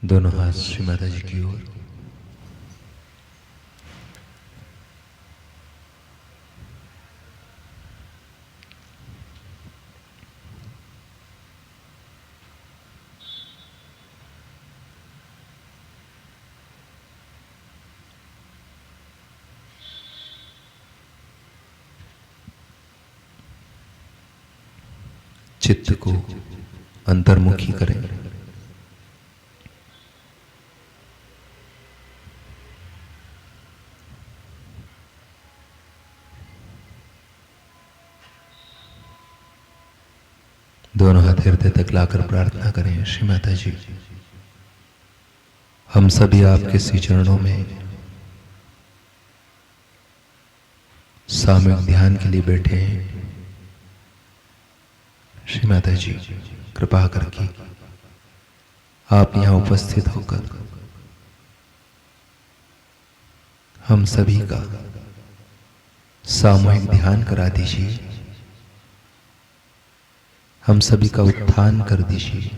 दोनों हाथ श्री माता जी की ओर। चित्त को अंतर्मुखी करें। दोनों हाथ हृदय तक लाकर प्रार्थना करें। श्री माता जी, हम सभी आपके श्री चरणों में सामूहिक ध्यान के लिए बैठे हैं। श्री माता जी, कृपा करके आप यहां उपस्थित होकर हम सभी का सामूहिक ध्यान करा दीजिए, हम सभी का उत्थान कर दीजिए।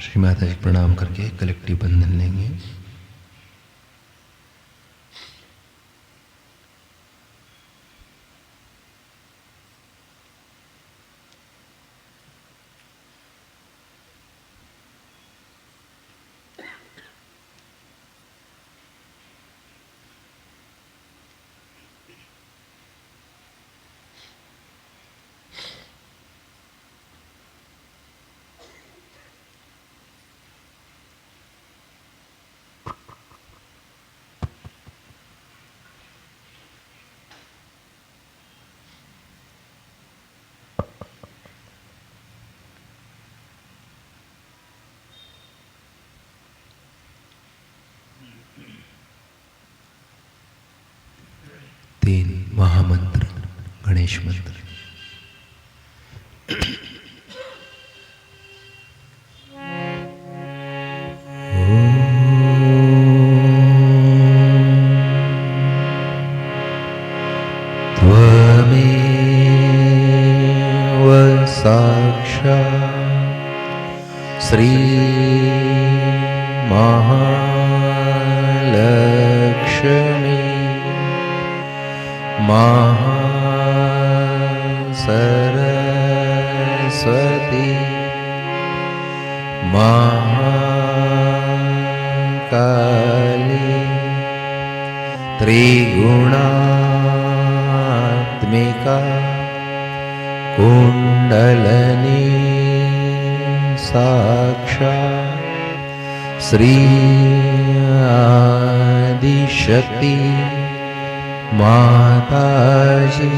श्री माता जी प्रणाम करके कलेक्टिव बंधन लेंगे। तीन महामंत्र गणेश मंत्र। त्वमेव साक्षात् श्री महालक्ष्मी महासरस्वती महाकाली त्रिगुणात्मिका कुंडलनी साक्षात् श्री आदिशक्ति माताजी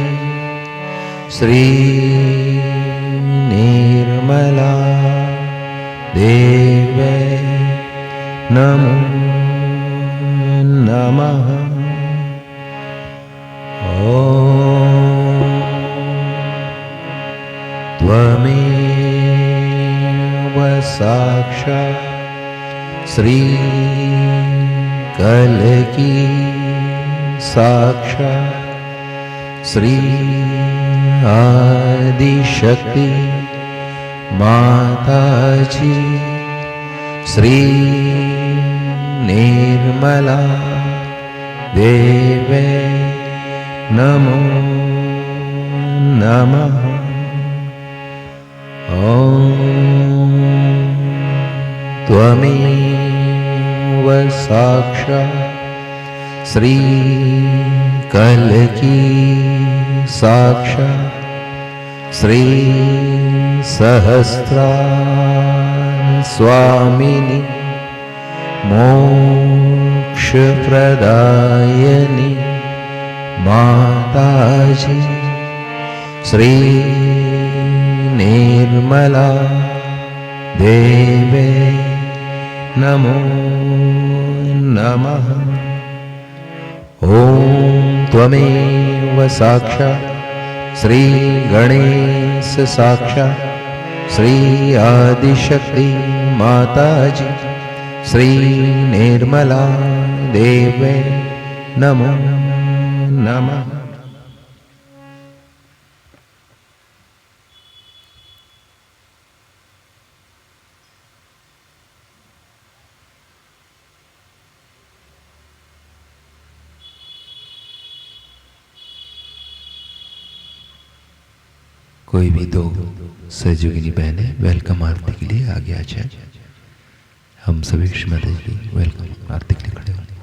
श्री निर्मला देवे नमो नमः। ओम त्वमेव साक्षात् श्री कल्की साक्षात् श्री आदिशक्ति माताजी श्री निर्मला देवे नमो नमः। ओम त्वमेव साक्षात् श्री कल्की साक्षात् श्री सहस्रार स्वामिनी मोक्षप्रदायिनी माताजी श्री निर्मला देवे नमो नमः। ओम त्वमेव साक्षात् श्री गणेश साक्षात् श्री आदिशक्ति माताजी श्री निर्मला देवे नमो नमः। कोई भी दो सहयोगिनी बहनें वेलकम आरती के लिए आगे आ जाए। हम सभी श्रीमती जी वेलकम आरती के लिए खड़े होंगे।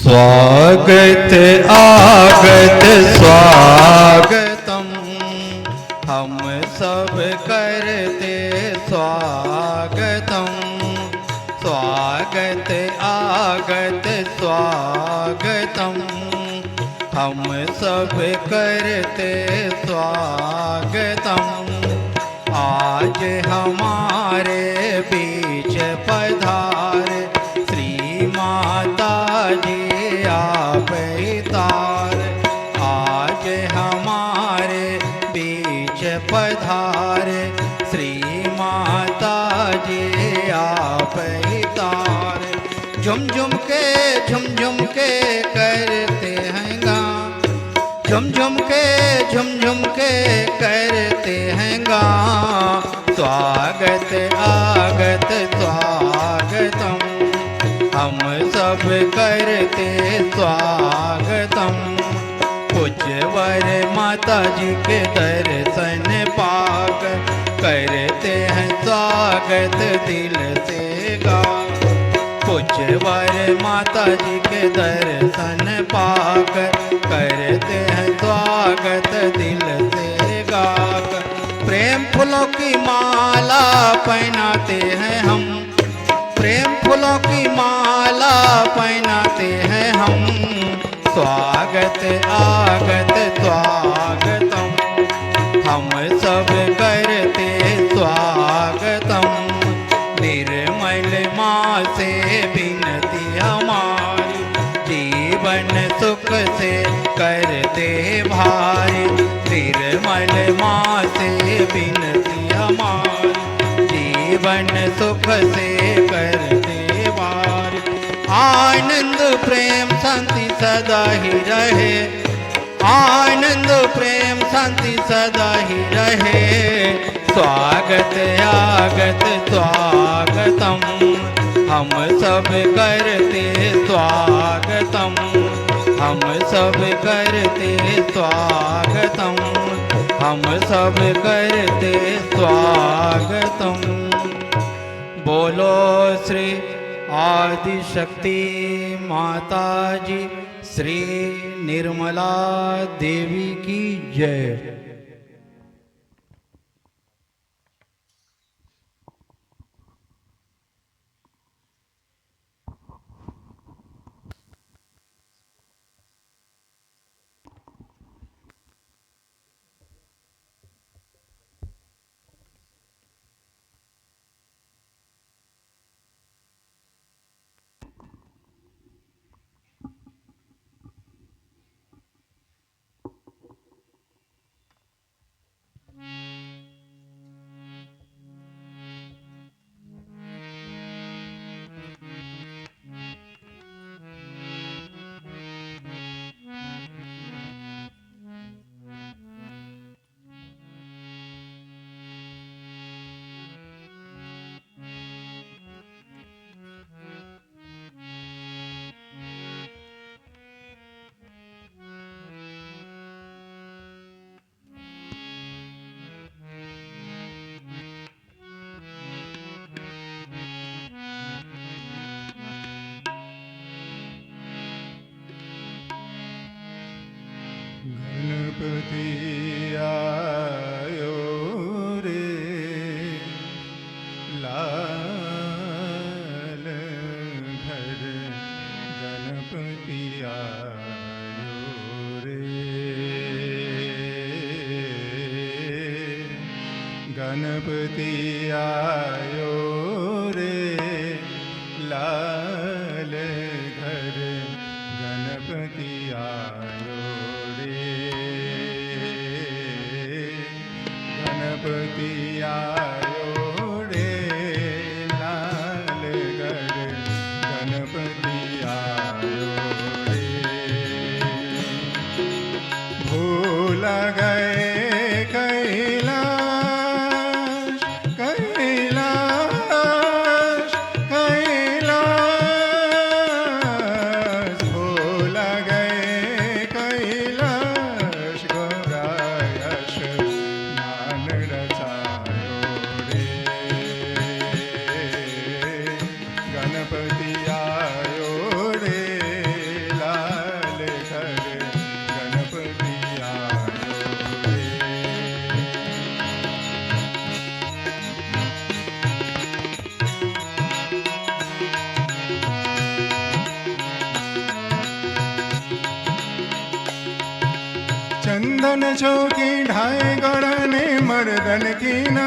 स्वागत आगत स्वागतम, हम सब करते स्वागतम। स्वागत आगत स्वागतम, हम सब करते स्वागतम। आज हमारे बीच पधारे श्री माता जी अवतार। आज हमारे बीच पधारे श्री माता जी अवतार। झुम झुम के करते हैं गान, झुम झुम के करते हैं गान। स्वागत आगत स्वागतम, हम सब करते स्वागतम। उज्जवर माता जी के दर्शन पाक करते हैं स्वागत दिल से गा। उज्जवर माता जी के दर्शन पाक करते हैं स्वागत दिल से गाक। प्रेम फूलों की माला पहनाते हैं हम, प्रेम फूलों की माला पहनाते हैं हम। स्वागत आगत स्वागतम, हम सब करते स्वागतम। निर्मल माँ से विनती हमारी, जीवन सुख से करते भारी। निर्मल माँ से विनती हमारी, जीवन सुख से करते वार। आनंद प्रेम शांति सदा ही रहे, आनंद प्रेम शांति सदा ही रहे। स्वागत आगत स्वागतम, हम सब करते स्वागतम। हम सब करते स्वागतम, हम सब करते स्वागतम। बोलो श्री आदि शक्ति माता जी श्री निर्मला देवी की जय। गणपति आयो गणपति आयो रे लाल घर गणपति आयो रे गणपति आयो रे लाल घर गणपति आयो रे भूल गए कैलाश कैलाश कैलाश भूल गए कैलाश गौरायश नान रचायो रे गणपति आयो रे लाल घर गणपति आयो रे चंदन चौकी ढाई गढ़ने मर्दन की ना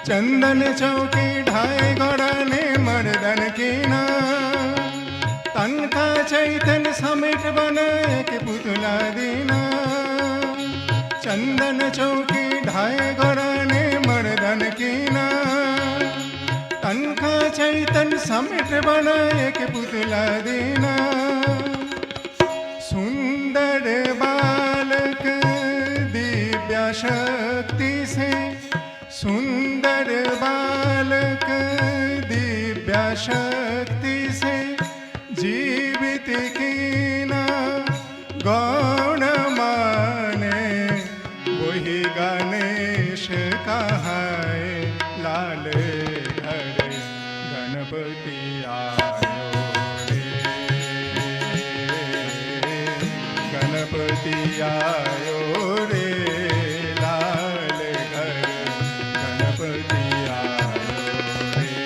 चंदन चौकी ढाई गढ़ने मर्दन की ना तन का चैतन समेट बनाए के पुतला दीना चंदन चौकी ढाई गढ़ने मर्दन की ना तन का चैतन समेट बनाए के पुतला दीना सुंदर बालक दिव्या शक्ति से सुंदर बालक दिव्या शक्ति से जीवित कीना गौण माने वही गणेश कहाए लाल घर गणपति आयो रे गणपति आयो रे लाल घर गणपति आयो रे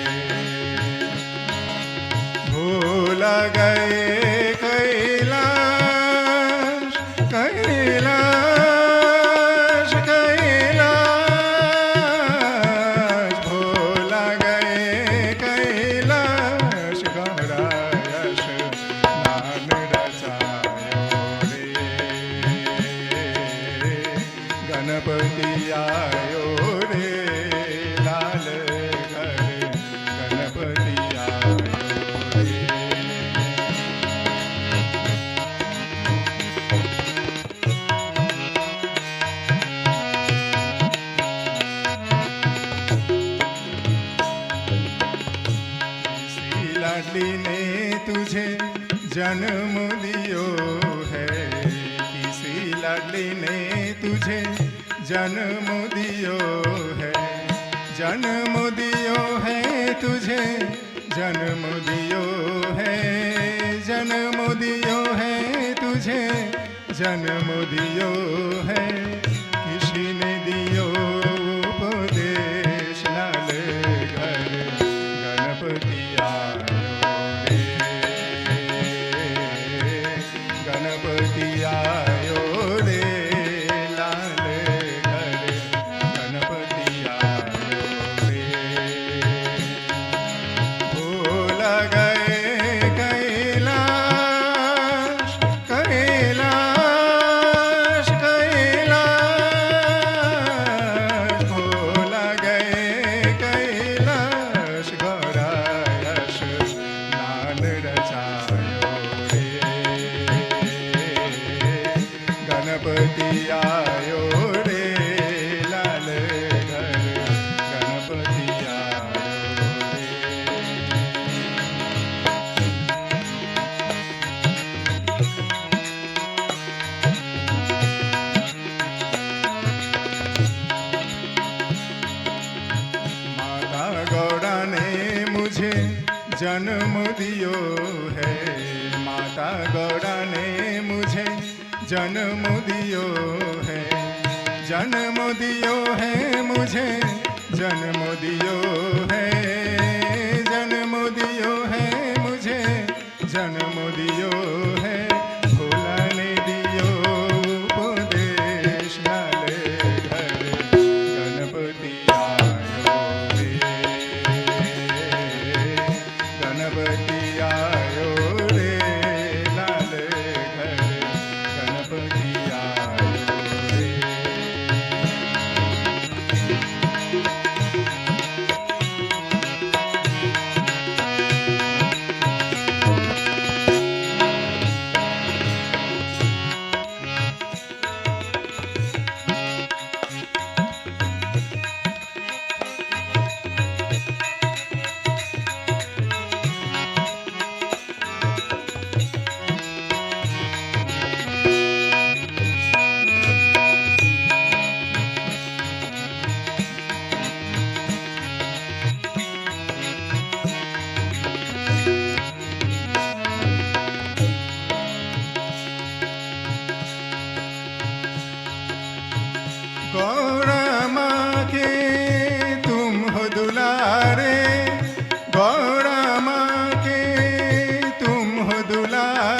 भूल गए कैलाश कैलाश कैलाश भूल गए कैलाश गौरायश नान रचायो रे गणपति आयो रे लाल घर गणपति आयो रे किसी लाडली ने तुझे जन्म दियो है किसी लाडली ने तुझे जन्म दियो है जन्म दियो है तुझे जन्म दियो है जन्म दियो है तुझे जन्म दियो है किसी ने दियो उपदेश लाल घर गणपति आयो रे गणपति आयो रे लाल घर गणपति आयो रे भूल गए कैलाश कैलाश कैलाश भूल गए कैलाश गौरायश नान रचायो रे गणपति आयो रे लाल घर गणपति आयो रे माता गौड़ा ने मुझे जन्म दियो है माता गौड़ा ने मुझे जन्म दियो है जन्म दियो है मुझे जन्म दियो है जन्म दियो है मुझे जन्म दियो है भोला ने दियो उपदेश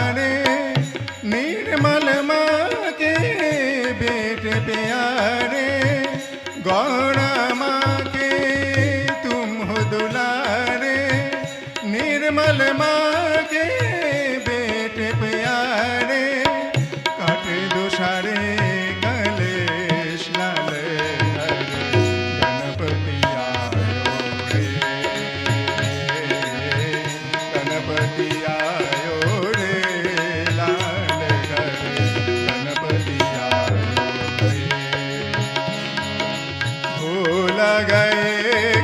दुलारे, निर्मल माँ के बेटे प्यारे, गौरा माँ के तुम हो दुलारे, निर्मल माँ के बेटे प्यारे, काटे दो सारे कलेश लाल हरे, गणपति आयो रे, गणपति आयो रे, लाल हरे, गणपति आयो रे। भूल गए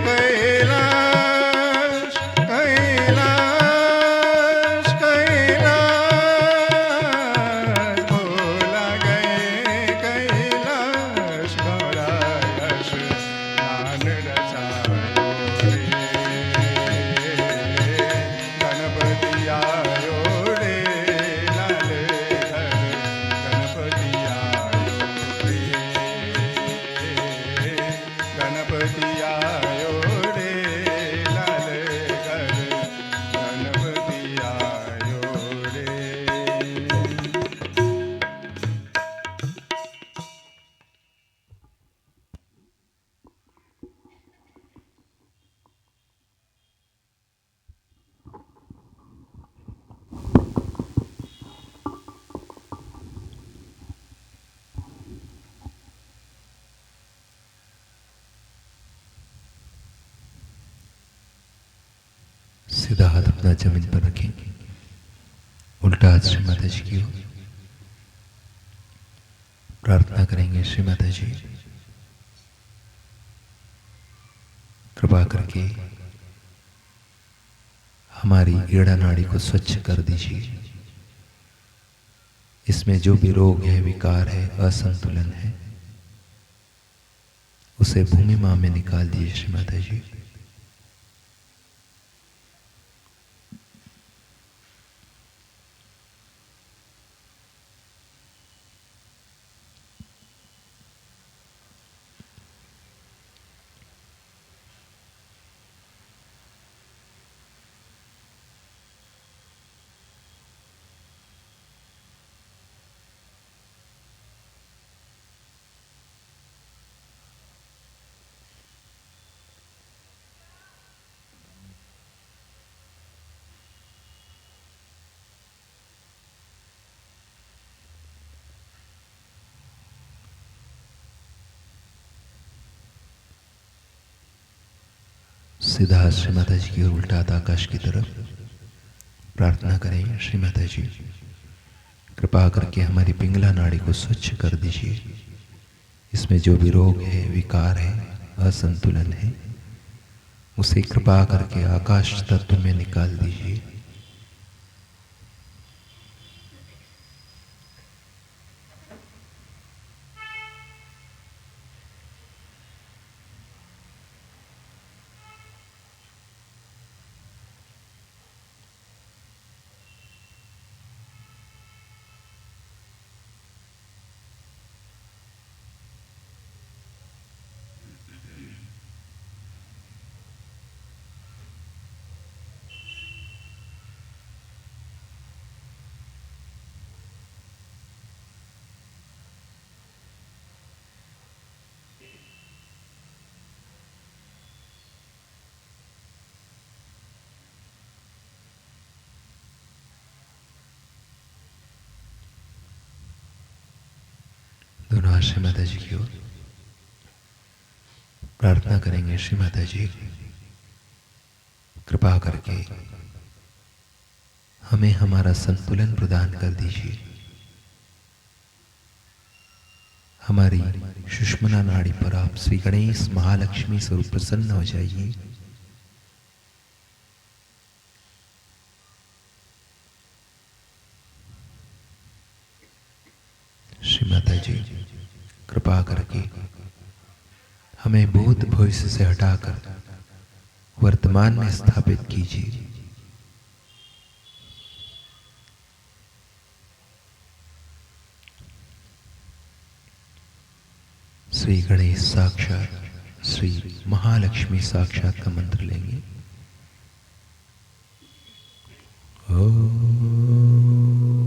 कैलाश कैलाश कैलाश, भूल गए कैलाश, गौरा यश दान रचायो रे, गणपति आयो रे, लाल हरे, गणपति आयो रे, गणपति आयो रे, लाल हरे, गणपति आयो रे। सीधा हाथ अपना जमीन पर रखें, उल्टा हाथ श्री माता जी की ओर। प्रार्थना करेंगे, श्री माता जी कृपा करके हमारी ईड़ा नाड़ी को स्वच्छ कर दीजिए। इसमें जो भी रोग है, विकार है, असंतुलन है, उसे भूमि मां में निकाल दीजिए श्री माता जी। सीधा हाथ श्री माता जी की ओर, उल्टा हाथ आकाश की तरफ। प्रार्थना करें, श्री माता जी कृपा करके हमारी पिंगला नाड़ी को स्वच्छ कर दीजिए। इसमें जो भी रोग है, विकार है, असंतुलन है, उसे कृपा करके आकाश तत्व में निकाल दीजिए। दोनों हाथ श्री माता जी की ओर। प्रार्थना करेंगे, श्री माता जी कृपा करके हमें हमारा संतुलन प्रदान कर दीजिए। हमारी सुषुम्ना नाड़ी पर आप श्री गणेश महालक्ष्मी स्वरूप प्रसन्न हो जाइए। श्री माता जी कृपा करके हमें भूत भविष्य से हटाकर वर्तमान में स्थापित कीजिए। श्री गणेश साक्षात, श्री महालक्ष्मी साक्षात का मंत्र लेंगे। ओम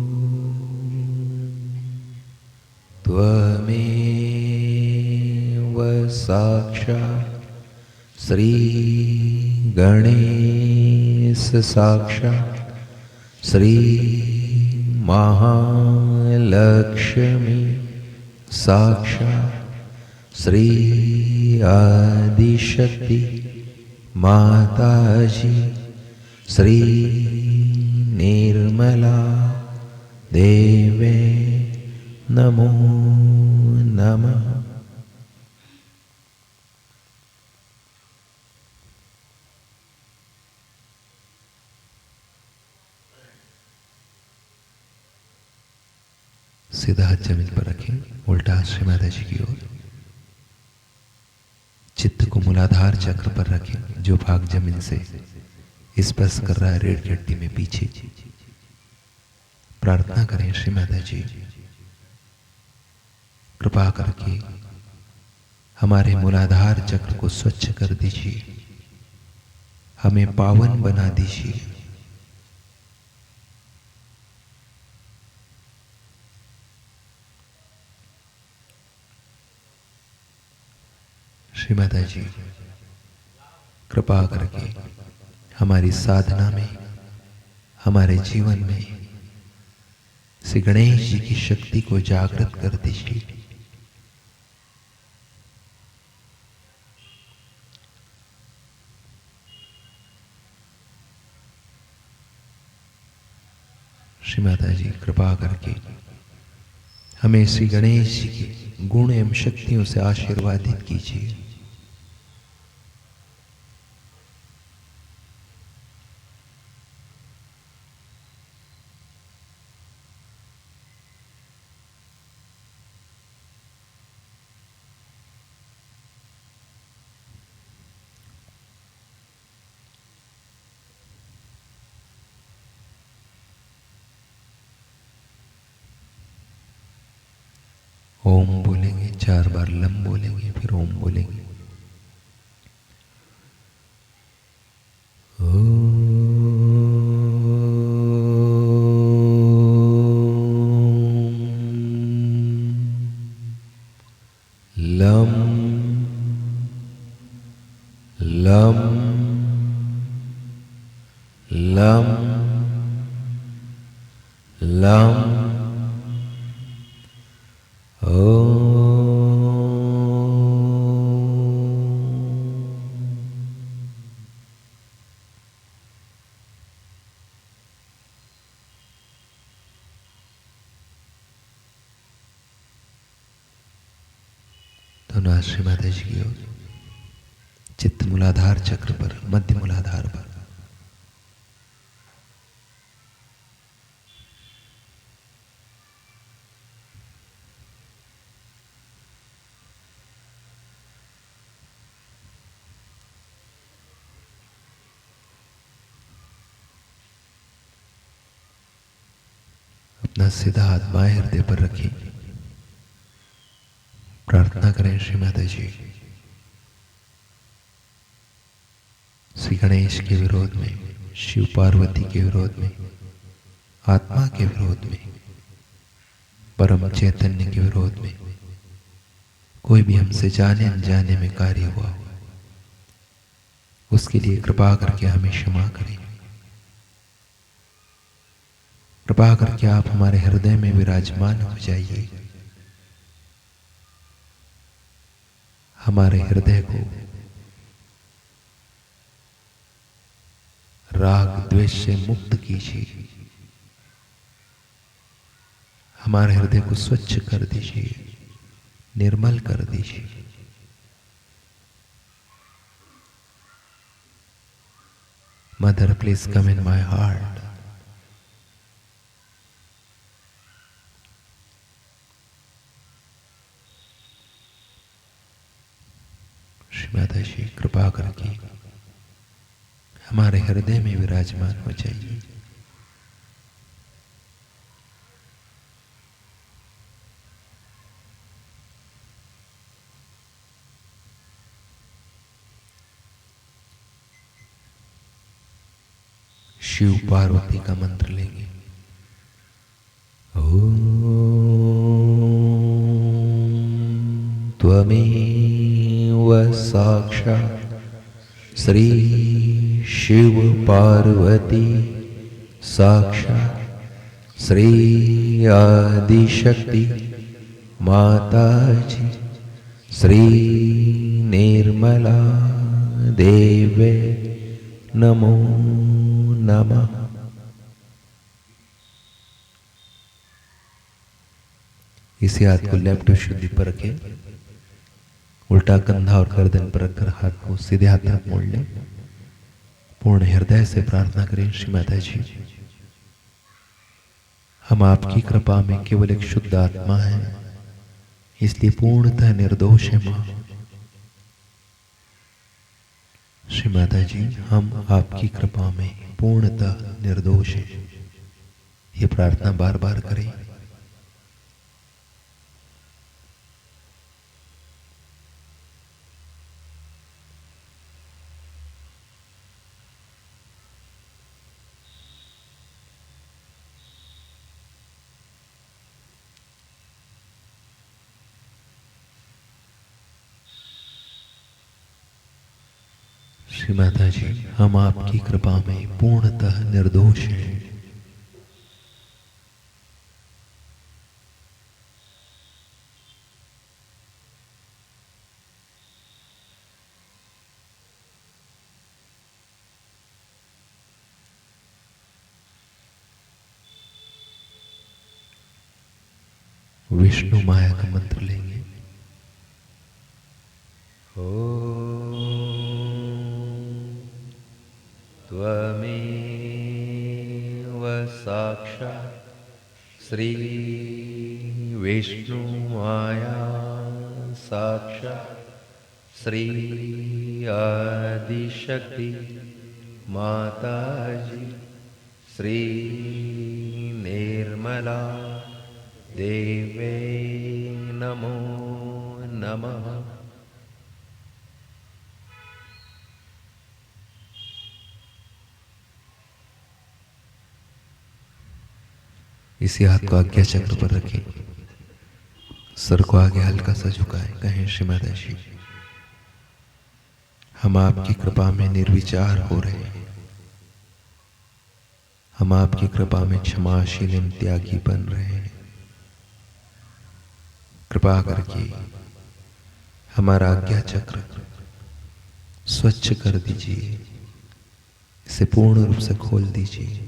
साक्षात् श्री गणेश साक्षात् श्री महालक्ष्मी साक्षात् श्री आदिशक्ति माताजी श्री निर्मला देवे नमो नमः। सीधा हाथ जमीन पर रखें, उल्टा हाथ श्री माता जी की ओर। चित्त को मूलाधार चक्र पर रखें, जो भाग जमीन से स्पर्श कर रहा है रीढ़ की हड्डी में पीछे। प्रार्थना करें, श्री माता जी कृपा करके हमारे मूलाधार चक्र को स्वच्छ कर दीजिए, हमें पावन बना दीजिए। श्री माता जी कृपा करके हमारी साधना में, हमारे जीवन में श्री गणेश जी की शक्ति को जागृत कर दीजिए। श्री माता जी कृपा करके हमें श्री गणेश जी की गुण एवं शक्तियों से आशीर्वादित कीजिए। ओम बोलेंगे, 4 बार लम बोलेंगे, फिर ओम बोलेंगे। लम लम लम लम दोनों श्री माता जी की ओर। चित्त मूलाधार चक्र पर, मध्य मूलाधार पर। अपना सीधा हाथ बाएं हृदय पर रखें। प्रार्थना करें, श्री माता जी श्री गणेश के विरोध में, शिव पार्वती के विरोध में, आत्मा के विरोध में, परम चैतन्य के विरोध में कोई भी हमसे जाने अनजाने में कार्य हुआ हो, उसके लिए कृपा करके हमें क्षमा करें। कृपा करके आप हमारे हृदय में विराजमान हो जाइए। हमारे हृदय को राग द्वेष से मुक्त कीजिए। हमारे हृदय को स्वच्छ कर दीजिए, निर्मल कर दीजिए। Mother, please come in my heart. Shri Mata जी कृपा करके हमारे हृदय में विराजमान हो जाइए। शिव पार्वती का मंत्र लेंगे। ओम त्वमेव व साक्षात् श्री शिव पार्वती साक्षात् श्री आदिशक्ति माताजी श्री निर्मला देवे नमो नमः। इसी हाथ को लेफ्ट शुद्धि पर रखें, उल्टा कंधा और गर्दन पर रखकर हाथ को सीधे हाथ तरफ मोड़ लें। पूर्ण हृदय से प्रार्थना करें, श्री माता जी हम आपकी कृपा में केवल एक शुद्ध आत्मा है, इसलिए पूर्णतः निर्दोष है मां। श्री माता जी हम आपकी कृपा में पूर्णतः निर्दोष हैं। ये प्रार्थना बार बार करें। श्री माता जी हम आपकी कृपा में पूर्णतः निर्दोष हैं। विष्णु माया का मंत्र लेंगे। त्वमेव साक्षात् श्री विष्णु माया साक्षात् श्री आदिशक्ति माताजी श्री निर्मला देवे नमो नमः। इसी हाथ को आज्ञा चक्र पर रखें, सर को आगे हल्का सा झुकाएं। कहें, श्री माता जी हम आपकी कृपा में निर्विचार हो रहे हैं। हम आपकी कृपा में क्षमाशील एवं त्यागी बन रहे हैं। कृपा करके हमारा आज्ञा चक्र स्वच्छ कर दीजिए, इसे पूर्ण रूप से खोल दीजिए।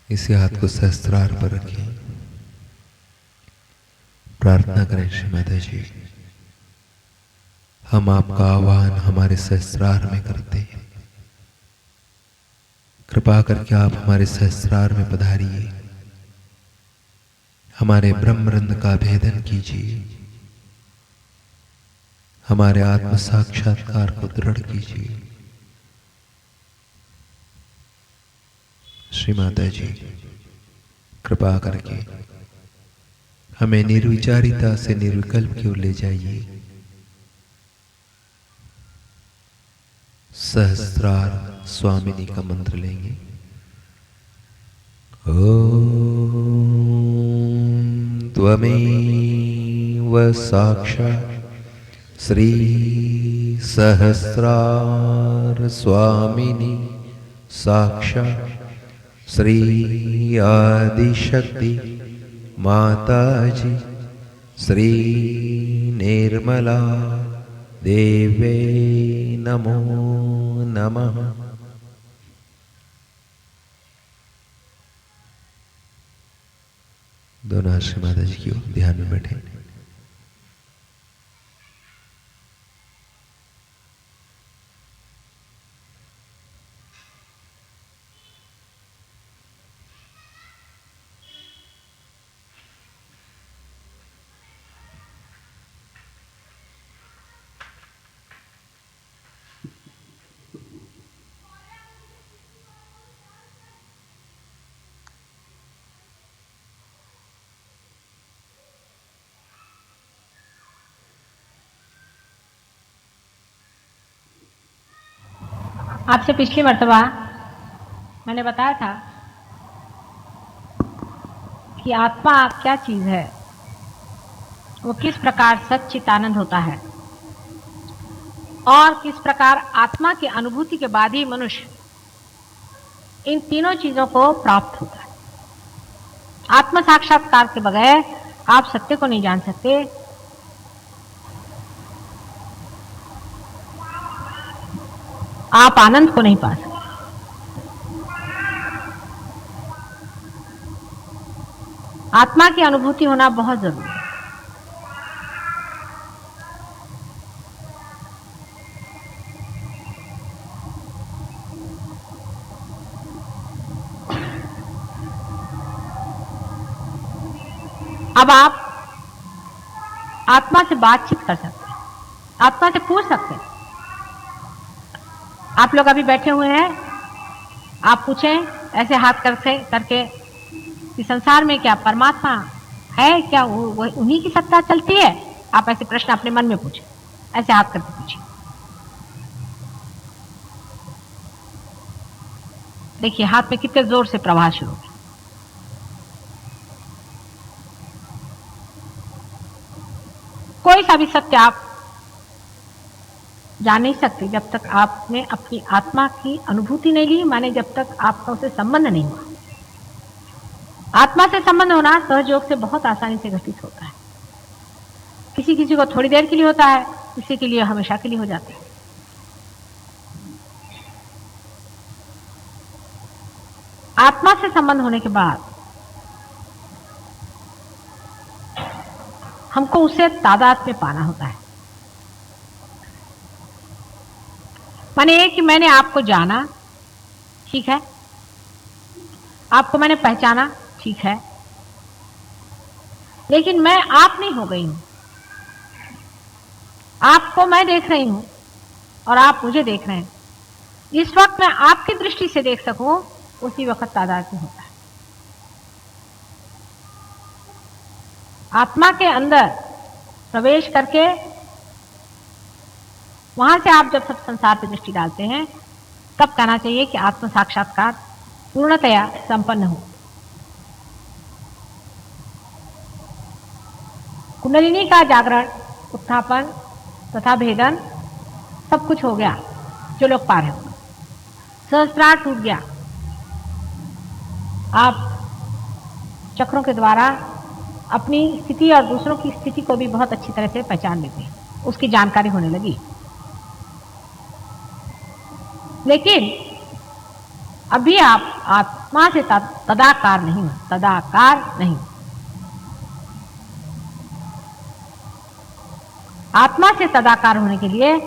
इसी हाथ को सहस्त्रार पर रखें। प्रार्थना करें, श्री माता जी हम आपका आह्वान हमारे सहस्त्रार में करते हैं। कृपा करके आप हमारे सहस्त्रार में पधारिए, हमारे ब्रह्मरंध्र का भेदन कीजिए, हमारे आत्म साक्षात्कार को दृढ़ कीजिए। श्री माता जी कृपा करके हमें निर्विचारिता से निर्विकल्प की ओर ले जाइए। सहस्त्रार स्वामिनी का मंत्र लेंगे। ओम त्वमेव साक्षात् श्री सहस्रार स्वामिनी साक्षात् श्री आदिशक्ति माताजी श्री निर्मला देवे नमो नमः। दोनों श्री माता जी की ओर ध्यान में बैठे। आपसे पिछली मर्तबा मैंने बताया था कि आत्मा क्या चीज़ है, वो किस प्रकार सच्चिदानंद होता है और किस प्रकार आत्मा की अनुभूति के बाद ही मनुष्य इन तीनों चीज़ों को प्राप्त होता है। आत्म साक्षात्कार के बगैर आप सत्य को नहीं जान सकते। आप आनंद को नहीं पा सकते। आत्मा की अनुभूति होना बहुत जरूरी है। अब आप आत्मा से बातचीत कर सकते हैं, आत्मा से पूछ सकते हैं। आप लोग अभी बैठे हुए हैं, आप पूछें ऐसे हाथ करके कि संसार में क्या परमात्मा है, क्या वो उन्हीं की सत्ता चलती है? आप ऐसे प्रश्न अपने मन में पूछें, ऐसे हाथ करके पूछिए। देखिए हाथ में कितने जोर से प्रवाह शुरू हो। कोई सा भी सत्य आप जान नहीं सकते जब तक आपने अपनी आत्मा की अनुभूति नहीं ली, माने जब तक आपका उसे संबंध नहीं हुआ। आत्मा से संबंध होना सहयोग से बहुत आसानी से घटित होता है। किसी किसी को थोड़ी देर के लिए होता है, किसी के लिए हमेशा के लिए हो जाता है। आत्मा से संबंध होने के बाद हमको उसे तादाद में पाना होता है। माने ये कि मैंने आपको जाना, ठीक है, आपको मैंने पहचाना, ठीक है, लेकिन मैं आप नहीं हो गई हूं। आपको मैं देख रही हूं और आप मुझे देख रहे हैं। जिस वक्त मैं आपकी दृष्टि से देख सकूं उसी वक्त तादाद में होता है। आत्मा के अंदर प्रवेश करके वहां से आप जब सब संसार पर दृष्टि डालते हैं तब कहना चाहिए कि आत्म साक्षात्कार पूर्णतया संपन्न हो। कुंडलिनी का जागरण, उत्थापन तथा भेदन सब कुछ हो गया। जो लोग पार हैं, सहस्त्रार टूट गया। आप चक्रों के द्वारा अपनी स्थिति और दूसरों की स्थिति को भी बहुत अच्छी तरह से पहचान लेते हैं, उसकी जानकारी होने लगी। लेकिन अभी आप आत्मा से तदाकार नहीं हो, तदाकार नहीं। आत्मा से तदाकार होने के लिए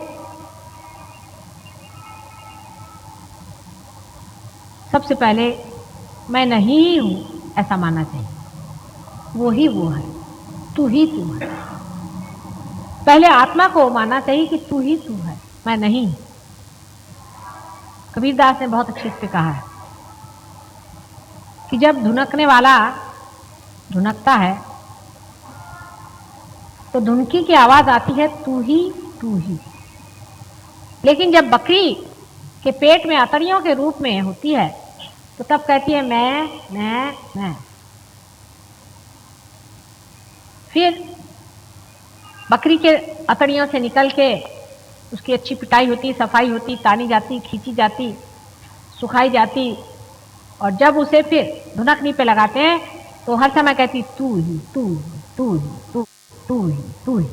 सबसे पहले मैं नहीं हूं ऐसा मानना चाहिए। वो ही वो है, तू ही तू है। पहले आत्मा को मानना चाहिए कि तू ही तू है, मैं नहीं। कबीरदास ने बहुत अच्छे से कहा है कि जब धुनकने वाला धुनकता है तो धुनकी की आवाज आती है तू ही तू ही। लेकिन जब बकरी के पेट में अतड़ियों के रूप में होती है तो तब कहती है मैं। फिर बकरी के अतड़ियों से निकल के उसकी अच्छी पिटाई होती, सफाई होती, तानी जाती, खींची जाती, सुखाई जाती, और जब उसे फिर धुनकनी पे लगाते हैं तो हर समय कहती तू ही तू ही तू ही तू तू ही तू ही।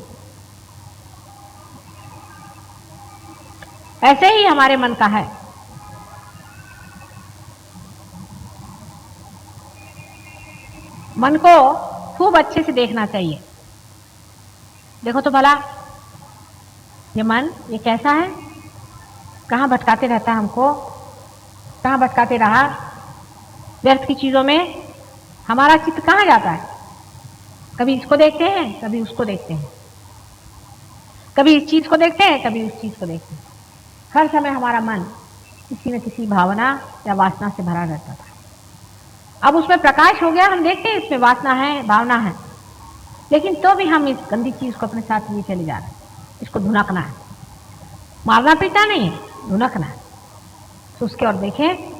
ऐसे ही हमारे मन का है। मन को खूब अच्छे से देखना चाहिए। देखो तो भला ये मन ये कैसा है, कहाँ भटकाते रहता है हमको, कहाँ भटकाते रहा व्यर्थ की चीजों में। हमारा चित्त कहाँ जाता है? कभी इसको देखते हैं, कभी उसको देखते हैं, कभी इस चीज को देखते हैं, कभी उस चीज को देखते हैं। हर समय हमारा मन किसी न किसी भावना या वासना से भरा रहता था। अब उसमें प्रकाश हो गया, हम देखते हैं इसमें वासना है, भावना है, लेकिन तो भी हम इस गंदी चीज को अपने साथ लिए चले जा रहे हैं। इसको धुनकना है, मारना पीटना नहीं है, धुनकना है। तो उसकी ओर देखें,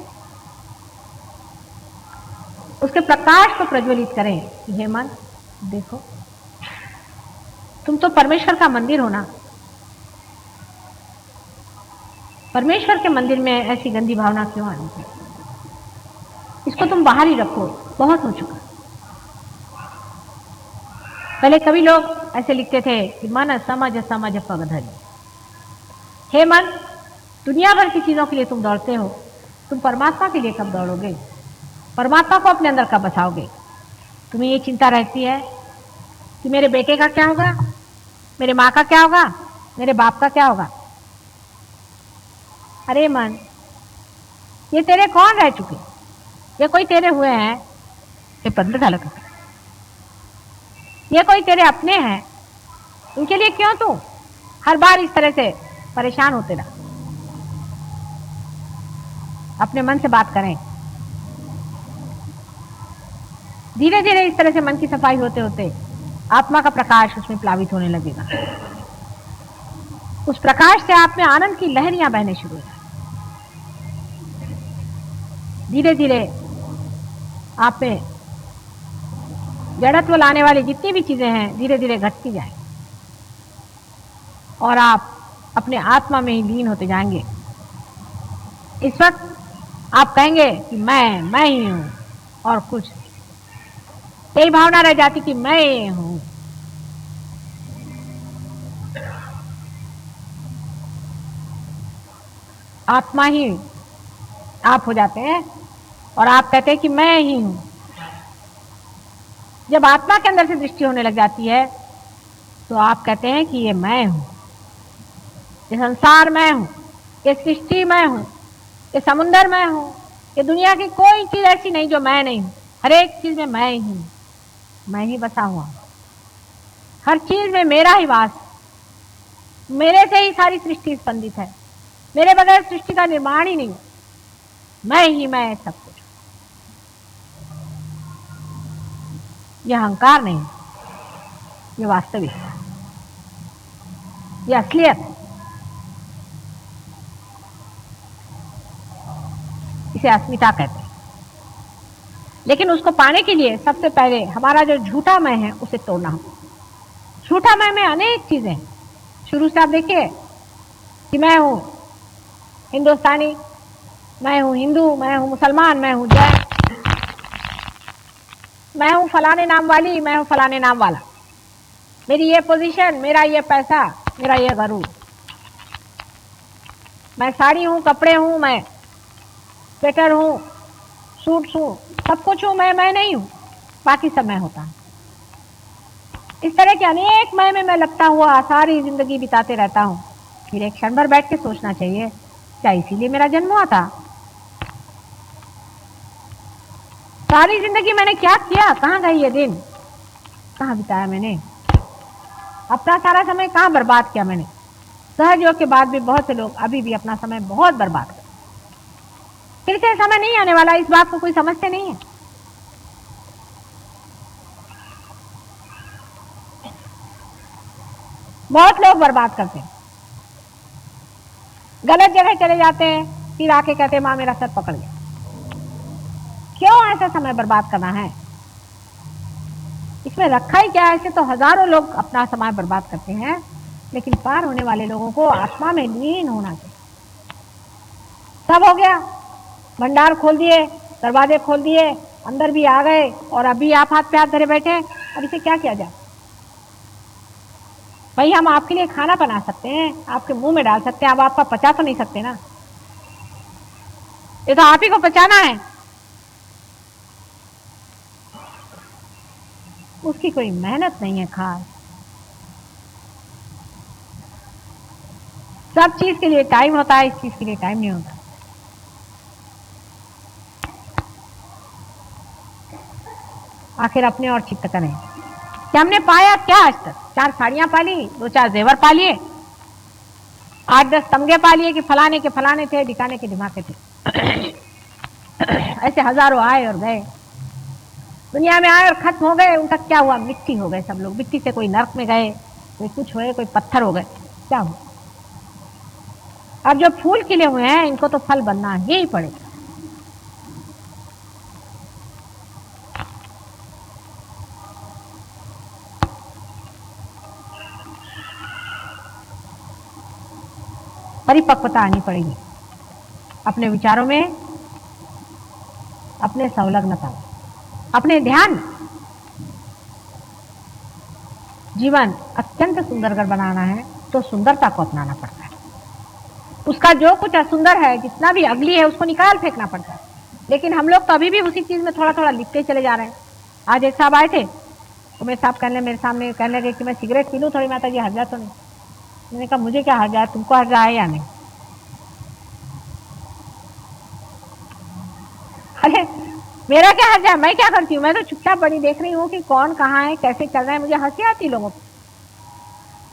उसके प्रकाश को प्रज्वलित करें कि हे मन, देखो तुम तो परमेश्वर का मंदिर हो ना। परमेश्वर के मंदिर में ऐसी गंदी भावना क्यों आनी चाहिए? इसको तुम बाहर ही रखो, बहुत हो चुका। पहले कवि लोग ऐसे लिखते थे कि मन समझ समझ पग धरी। हे मन, दुनिया भर की चीजों के लिए तुम दौड़ते हो, तुम परमात्मा के लिए कब दौड़ोगे? परमात्मा को अपने अंदर कब बसाओगे? तुम्हें ये चिंता रहती है कि मेरे बेटे का क्या होगा, मेरे माँ का क्या होगा, मेरे बाप का क्या होगा। अरे मन, ये तेरे कौन रह चुके? ये कोई तेरे हुए हैं? ये बंद झालं का? ये कोई तेरे अपने हैं? उनके लिए क्यों तू हर बार इस तरह से परेशान होते रहा? अपने मन से बात करें। धीरे धीरे इस तरह से मन की सफाई होते होते आत्मा का प्रकाश उसमें प्लावित होने लगेगा। उस प्रकाश से आप में आनंद की लहरियां बहने शुरू हो जाए। धीरे धीरे आप में जड़त्व लाने वाली जितनी भी चीजें हैं धीरे धीरे घटती जाए और आप अपने आत्मा में ही लीन होते जाएंगे। इस वक्त आप कहेंगे कि मैं ही हूं और कुछ नहीं। यही भावना रह जाती कि मैं हूं। आत्मा ही आप हो जाते हैं और आप कहते हैं कि मैं ही हूं। जब आत्मा के अंदर से दृष्टि होने लग जाती है तो आप कहते हैं कि ये मैं हूं, ये संसार मैं हूं, ये सृष्टि मैं हूं, ये समुंदर मैं हूं, ये दुनिया की कोई चीज ऐसी नहीं जो मैं नहीं हूं। हर एक चीज में मैं ही बसा हुआ हूं। हर चीज में मेरा ही वास, मेरे से ही सारी सृष्टि स्पंदित है। मेरे बगैर सृष्टि का निर्माण ही नहीं। मैं सब कुछ। यह अहंकार नहीं, ये वास्तविक है, ये असलियत है। इसे अस्मिता कहते हैं। लेकिन उसको पाने के लिए सबसे पहले हमारा जो झूठा मैं है उसे तोड़ना होगा। झूठा मैं में अनेक चीजें हैं। शुरू से आप देखिए कि मैं हूं हिंदुस्तानी, मैं हूं हिंदू, मैं हूं मुसलमान, मैं हूं जैन, मैं हूं फलाने नाम वाली, मैं हूं फलाने नाम वाला, मेरी ये पोजीशन, मेरा ये पैसा, मेरा ये गरूर, मैं साड़ी हूं, कपड़े हूं, मैं स्वेटर हूं, सूट हूं, सब कुछ हूं, मैं नहीं हूं, बाकी सब मैं होता हूं। इस तरह के अनेक मैं लगता हुआ सारी जिंदगी बिताते रहता हूं। फिर एक क्षण भर बैठ के सोचना चाहिए, क्या इसीलिए मेरा जन्म हुआ था? सारी जिंदगी मैंने क्या किया? कहाँ गई ये दिन? कहाँ बिताया मैंने? अपना सारा समय कहाँ बर्बाद किया मैंने? सहज योग के बाद भी बहुत से लोग अभी भी अपना समय बहुत बर्बाद करते। फिर से समय नहीं आने वाला, इस बात को कोई समझते नहीं है। बहुत लोग बर्बाद करते हैं, गलत जगह चले जाते हैं, फिर आके कहते हैं माँ मेरा सर पकड़ गया। क्यों ऐसा समय बर्बाद करना है? इसमें रखा ही क्या है? ऐसे तो हजारों लोग अपना समय बर्बाद करते हैं, लेकिन पार होने वाले लोगों को आत्मा में लीन होना चाहिए। सब हो गया, भंडार खोल दिए, दरवाजे खोल दिए, अंदर भी आ गए और अभी आप हाथ पे हाथ धरे बैठे। अब इसे क्या किया जाए? भाई हम आपके लिए खाना बना सकते हैं, आपके मुंह में डाल सकते हैं, अब आपका पचा तो नहीं सकते ना। ये तो आप ही को पचाना है, उसकी कोई मेहनत नहीं है खास। सब चीज के लिए टाइम होता है, इस चीज के लिए टाइम नहीं होता। आखिर अपने और चित्त करें कि हमने पाया क्या आज तक? 4 साड़ियां पाली, 2-4 जेवर पालिए, 8-10 तमगे पालिए कि फलाने के फलाने थे, ढिकाने के ढिमाके थे। ऐसे हजारों आए और गए, दुनिया में आए और खत्म हो गए। उनका क्या हुआ? मिट्टी हो गए सब लोग। मिट्टी से कोई नर्क में गए, कोई कुछ हुए, कोई पत्थर हो गए, क्या हुआ? और जो फूल खिले हुए हैं इनको तो फल बनना ही पड़ेगा। परिपक्वता आनी पड़ेगी अपने विचारों में, अपने संलग्नता में, अपने ध्यान में। जीवन अत्यंत सुंदर अगर बनाना है तो सुंदरता को अपनाना पड़ता है। उसका जो कुछ असुंदर है, जितना भी अगली है, उसको निकाल फेंकना पड़ता है। लेकिन हम लोग तो अभी भी उसी चीज में थोड़ा थोड़ा लिपटे चले जा रहे हैं। आज एक साहब आए थे, तो मेरे साहब कहने मेरे सामने कहने लगे कि मैं सिगरेट पी लूं थोड़ी, माता जी हर्जा तो नहीं। मैंने कहा मुझे क्या हर्जा है, तुमको हर्जा है या नहीं? अरे मेरा क्या हर्जा है, मैं क्या करती हूँ, मैं तो चुपचाप बड़ी देख रही हूँ कि कौन कहाँ है, कैसे चल रहा है। मुझे हंसी आती लोगों को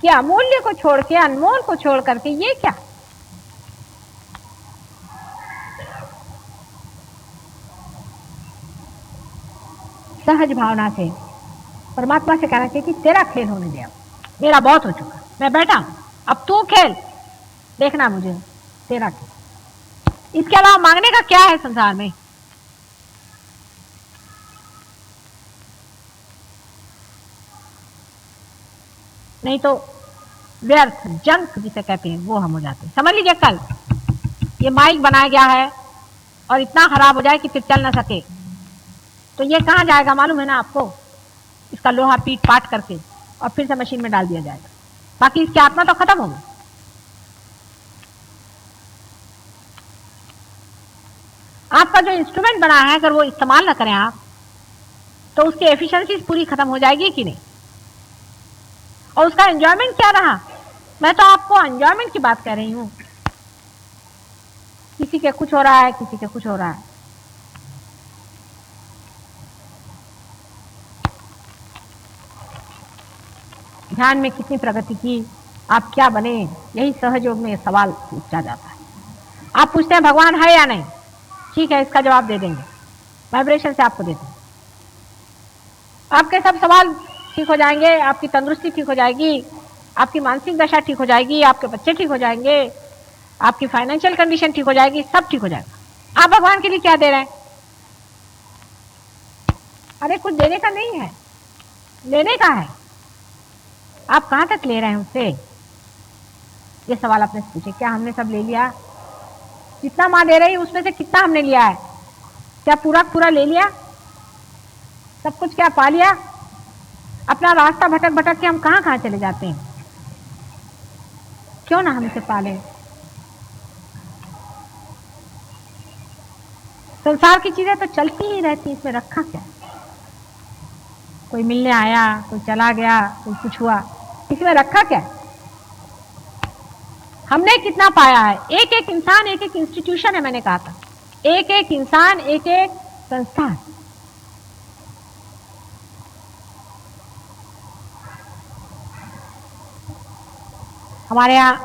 कि अमूल्य को छोड़ के, अनमोल को छोड़ करके ये क्या। सहज भावना से परमात्मा से कहना चाहिए कि तेरा खेल होने दे, अब मेरा बहुत हो चुका, मैं बैठा हूं, अब तू खेल, देखना मुझे तेरा खेल। इसके अलावा मांगने का क्या है संसार में? नहीं तो व्यर्थ जंक जिसे कहते हैं वो हम हो जाते हैं। समझ लीजिए कल ये माइक बनाया गया है और इतना खराब हो जाए कि फिर चल ना सके, तो ये कहाँ जाएगा मालूम है ना आपको? इसका लोहा पीट पाट करके और फिर से मशीन में डाल दिया जाएगा, बाकी इसकी आत्मा तो खत्म होगी। आपका जो इंस्ट्रूमेंट बना है अगर वो इस्तेमाल ना करें आप, तो उसकी एफिशिएंसी पूरी खत्म हो जाएगी कि नहीं? और उसका एंजॉयमेंट क्या रहा? मैं तो आपको एंजॉयमेंट की बात कह रही हूं। किसी के कुछ हो रहा है, किसी के कुछ हो रहा है। ध्यान में कितनी प्रगति की, आप क्या बने, यही सहयोग में सवाल पूछा जाता है। आप पूछते हैं भगवान है या नहीं, ठीक है, इसका जवाब दे देंगे, वाइब्रेशन से आपको देते हैं। आपके सब सवाल ठीक हो जाएंगे, आपकी तंदुरुस्ती ठीक हो जाएगी, आपकी मानसिक दशा ठीक हो जाएगी, आपके बच्चे ठीक हो जाएंगे, आपकी फाइनेंशियल कंडीशन ठीक हो जाएगी, सब ठीक हो जाएगा। आप भगवान के लिए क्या दे रहे हैं? अरे कुछ देने का नहीं है, लेने का है। आप कहां तक ले रहे हैं उससे? ये सवाल अपने से पूछे, क्या हमने सब ले लिया? जितना माँ दे रही है उसमें से कितना हमने लिया है? क्या पूरा पूरा ले लिया? सब कुछ क्या पा लिया? अपना रास्ता भटक भटक के हम कहां कहां चले जाते हैं। क्यों ना हम इसे पालें? संसार की चीजें तो चलती ही रहती, इसमें रखा क्या? कोई मिलने आया, कोई चला गया, कोई कुछ हुआ, इसमें रखा क्या? हमने कितना पाया है? एक एक इंसान एक एक इंस्टीट्यूशन है, मैंने कहा था, एक एक इंसान एक एक संस्थान। हमारे यहाँ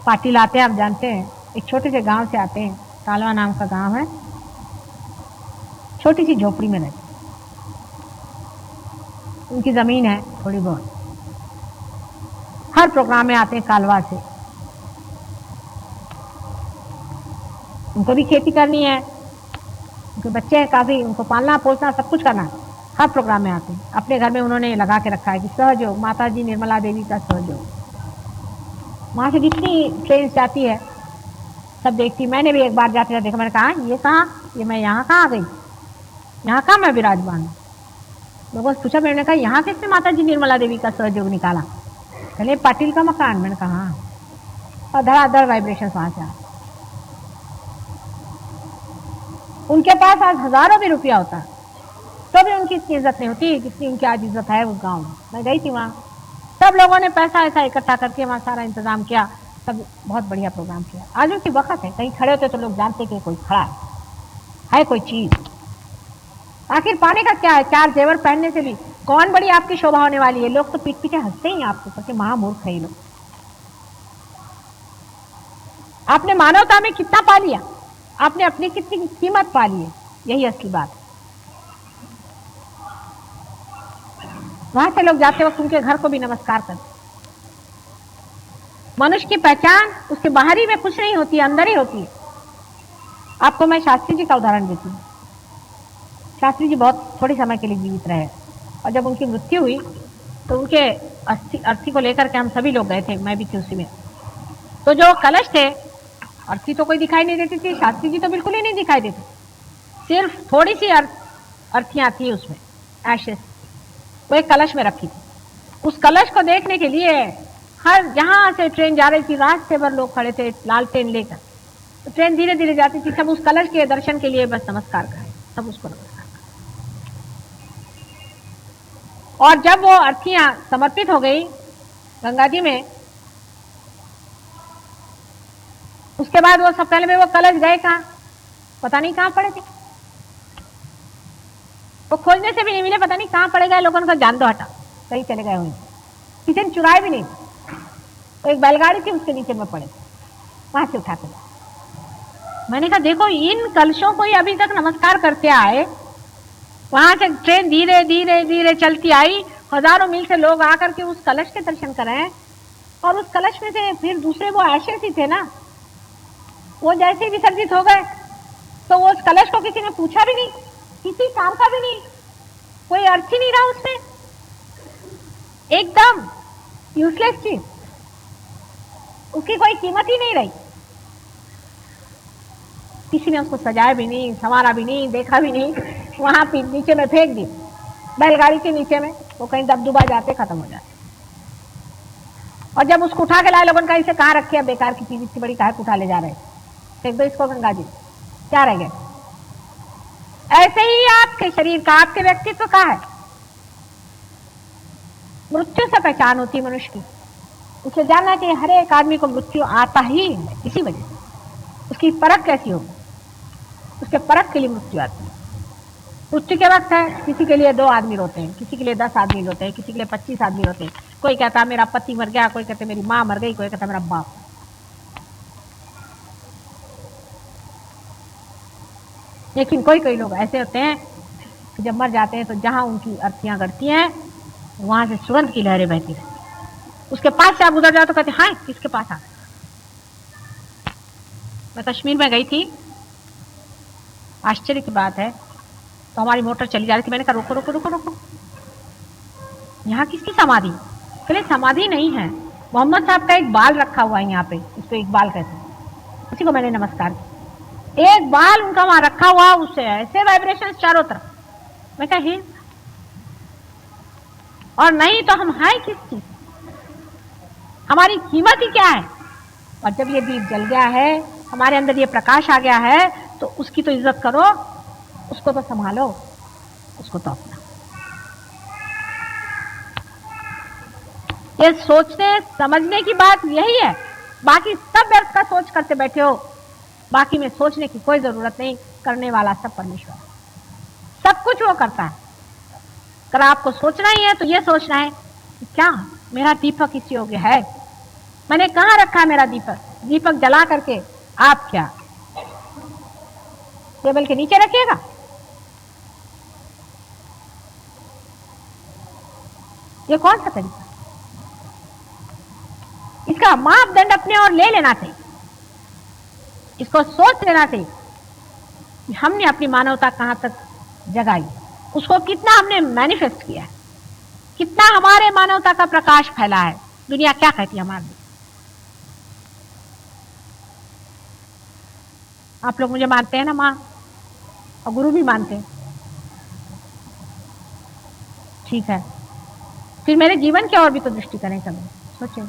पाटिल आते हैं, आप जानते हैं, एक छोटे से गांव से आते हैं, कालवा नाम का गांव है, छोटी सी झोपड़ी में रहते। उनकी जमीन है थोड़ी बहुत। हर प्रोग्राम में आते हैं कालवा से। उनको भी खेती करनी है, उनके बच्चे हैं काफी, उनको पालना पोसना सब कुछ करना है। हर प्रोग्राम में आते हैं। अपने घर में उन्होंने लगा के रखा है कि सहयोग, माता जी निर्मला देवी का सहयोग। वहां से जितनी ट्रेन जाती है सब देखती। मैंने भी एक बार जाते देखा, मैंने कहा ये कहाँ, ये मैं यहाँ कहाँ आ गई, यहाँ कहाँ मैं विराजमान हूँ। लोगों से पूछा, मैंने कहा यहाँ किसने माता जी निर्मला देवी का सहयोग निकाला? कहले पाटिल का मकान। मैंने कहा हाँ। और धड़ाधड़ वाइब्रेशन वहां से आ। उनके पास आज हजारों भी रुपया होता है तो भी उनकी इतनी इज्जत नहीं होती जितनी उनकी आज इज्जत है उस गाँव में। मैं गई थी वहाँ, सब लोगों ने पैसा ऐसा इकट्ठा करके वहाँ सारा इंतजाम किया, सब बहुत बढ़िया प्रोग्राम किया। आज उनकी वक्त है, कहीं खड़े होते तो लोग जानते कि कोई खड़ा है कोई चीज। आखिर पाने का क्या है? चार जेवर पहनने से भी कौन बड़ी आपकी शोभा होने वाली है? लोग तो पीठ पीछे हंसते ही आपको, क्योंकि महामूर्ख है ये लोग। आपने मानवता में कितना पा लिया, आपने अपनी कितनी कीमत पा ली है, यही असली बात है। वहां से लोग जाते वक्त उनके घर को भी नमस्कार करते। मनुष्य की पहचान उसके बाहरी में कुछ नहीं होती है, अंदर ही होती है। आपको मैं शास्त्री जी का उदाहरण देती हूँ। शास्त्री जी बहुत थोड़े समय के लिए जीवित रहे और जब उनकी मृत्यु हुई तो उनके अर्थी को लेकर के हम सभी लोग गए थे, मैं भी थी उसी में। तो जो कलश थे, अर्थी तो कोई दिखाई नहीं देती थी, शास्त्री जी तो बिल्कुल ही नहीं दिखाई देती, सिर्फ थोड़ी सी अर्थियां थी उसमें, एशेस, वो एक कलश में रखी थी। उस कलश को देखने के लिए हर जहां से ट्रेन जा रही थी, रास्ते भर लोग खड़े थे लालटेन लेकर। तो ट्रेन धीरे धीरे जाती थी, सब उस कलश के दर्शन के लिए बस नमस्कार करें, सब उसको नमस्कार करें। और जब वो अर्थियां समर्पित हो गई गंगा जी में, उसके बाद वो सब पहले में वो कलश गए कहां, पता नहीं कहां पड़े थे। वो खोजने से भी नहीं मिले, पता नहीं कहां पड़े गए। लोगों का जान दो हटा, कहीं चले गए होंगे, किसी ने चुराए भी नहीं। तो एक बैलगाड़ी थी, उसके नीचे में पड़े, वहां से उठा के लाए। मैंने कहा देखो, इन कलशों को ही अभी तक नमस्कार करते आए, वहां से ट्रेन धीरे धीरे धीरे चलती आई, हजारों मील से लोग आकर के उस कलश के दर्शन करें, और उस कलश में से फिर दूसरे वो ऐसे ही थे ना, वो जैसे ही विसर्जित हो गए तो वो उस कलश को किसी ने पूछा भी नहीं, किसी काम का भी नहीं, कोई अर्थ ही नहीं रहा उसमें, एकदम यूजलेस चीज, उसकी कोई कीमत ही नहीं रही। किसी ने उसको सजाया भी नहीं, संवारा भी नहीं, देखा भी नहीं, वहां नीचे में फेंक दी, बैलगाड़ी के नीचे में, वो कहीं दबदुबा जाते, खत्म हो जाते। और जब उसको उठा के लाए, लोगों का इसे कहां रखे, बेकार की चीज इतनी बड़ी काहे उठा ले जा रहे, फेंक दो इसको गंगा जी, क्या रह गए। ऐसे ही आपके शरीर का, आपके व्यक्तित्व का है। मृत्यु से पहचान होती है मनुष्य की। उसे जानना चाहिए हर एक आदमी को मृत्यु आता ही है, इसी वजह से। उसकी परख कैसी होगी, उसके परख के लिए मृत्यु आती है। मृत्यु के वक्त है, किसी के लिए 2 आदमी रोते हैं, किसी के लिए 10 आदमी रोते हैं, किसी के लिए 25 आदमी रोते हैं। कोई कहता है मेरा पति मर गया, कोई कहता है मेरी माँ मर गई, कोई कहता है मेरा बाप। लेकिन कोई लोग ऐसे होते हैं कि जब मर जाते हैं तो जहां उनकी अर्थियां गड़ती हैं, वहां से सुगंध की लहरें बहती रहती। उसके पास से आप उधर जाओ तो कहते हाँ किसके पास आ। मैं कश्मीर में गई थी, आश्चर्य की बात है, तो हमारी मोटर चली जा रही थी। मैंने कहा रोको रोको रोको रोको, यहाँ किसकी समाधि? कहले समाधि नहीं है, मोहम्मद साहब का एक बाल रखा हुआ है यहाँ पे, इसको एक बाल कहते हैं। उसी को मैंने नमस्कार किया। एक बाल उनका वहां रखा हुआ, उससे ऐसे वाइब्रेशन चारों तरफ। मैं कहा और नहीं तो हम है किस चीज, हमारी कीमत ही क्या है? और जब ये दीप जल गया है, हमारे अंदर ये प्रकाश आ गया है, तो उसकी तो इज्जत करो, उसको तो संभालो, उसको तो अपना। ये सोचने समझने की बात यही है। बाकी सब व्यर्थ का सोच करते बैठे हो, बाकी में सोचने की कोई जरूरत नहीं। करने वाला सब परमेश्वर, सब कुछ वो करता है। अगर आपको सोचना ही है तो ये सोचना है कि क्या मेरा दीपक इस योग्य है, मैंने कहां रखा है मेरा दीपक? दीपक जला करके आप क्या टेबल के नीचे रखिएगा? ये कौन सा तरीका? इसका मापदंड अपने और ले लेना चाहिए, इसको सोच लेना चाहिए कि हमने अपनी मानवता कहां तक जगाई, उसको कितना हमने मैनिफेस्ट किया है, कितना हमारे मानवता का प्रकाश फैला है, दुनिया क्या कहती है हमारे लिए। आप लोग मुझे मानते हैं ना मां, और गुरु भी मानते हैं, ठीक है, फिर मेरे जीवन की और भी तो दृष्टि करें कभी, सोचें।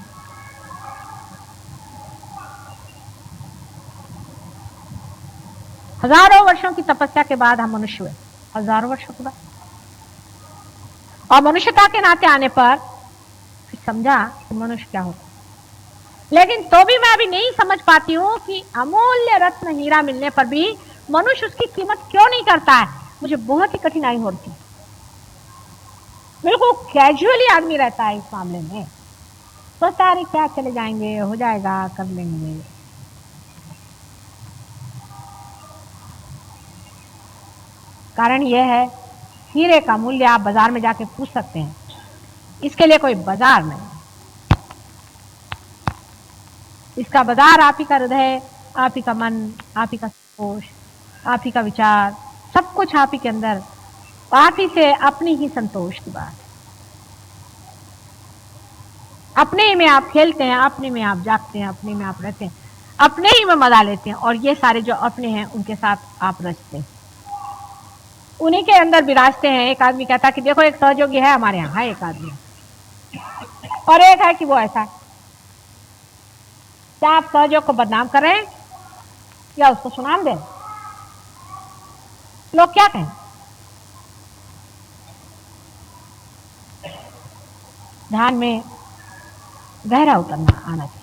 हजारों वर्षों की तपस्या के बाद हम मनुष्य हुए, हजारों वर्षों के बाद, और मनुष्यता के नाते आने पर फिर समझा कि मनुष्य क्या होता। लेकिन तो भी मैं अभी नहीं समझ पाती हूं कि अमूल्य रत्न हीरा मिलने पर भी मनुष्य उसकी कीमत क्यों नहीं करता है। मुझे बहुत ही कठिनाई होती, बिल्कुल कैजुअली आदमी रहता है इस मामले में, सोचता है क्या चले जाएंगे, हो जाएगा, कर लेंगे। कारण यह है, हीरे का मूल्य आप बाजार में जाके पूछ सकते हैं, इसके लिए कोई बाजार नहीं। इसका बाजार आप ही का हृदय, आप ही का मन, आप ही का संतोष, आप ही का विचार, सब कुछ आप ही के अंदर, आप ही से अपनी ही संतोष की बात। अपने ही में आप खेलते हैं, अपने में आप जागते हैं, अपने में आप रहते हैं, अपने ही में मजा लेते हैं, और ये सारे जो अपने हैं उनके साथ आप रचते हैं, उन्हीं के अंदर विराजते हैं। एक आदमी कहता कि देखो एक सहयोगी है हमारे यहाँ, है एक आदमी, और एक है कि वो ऐसा है। क्या आप सहयोग को बदनाम कर रहे हैं या उसको सुनाम दे? लोग क्या कहें? ध्यान में गहरा उतरना आना चाहिए।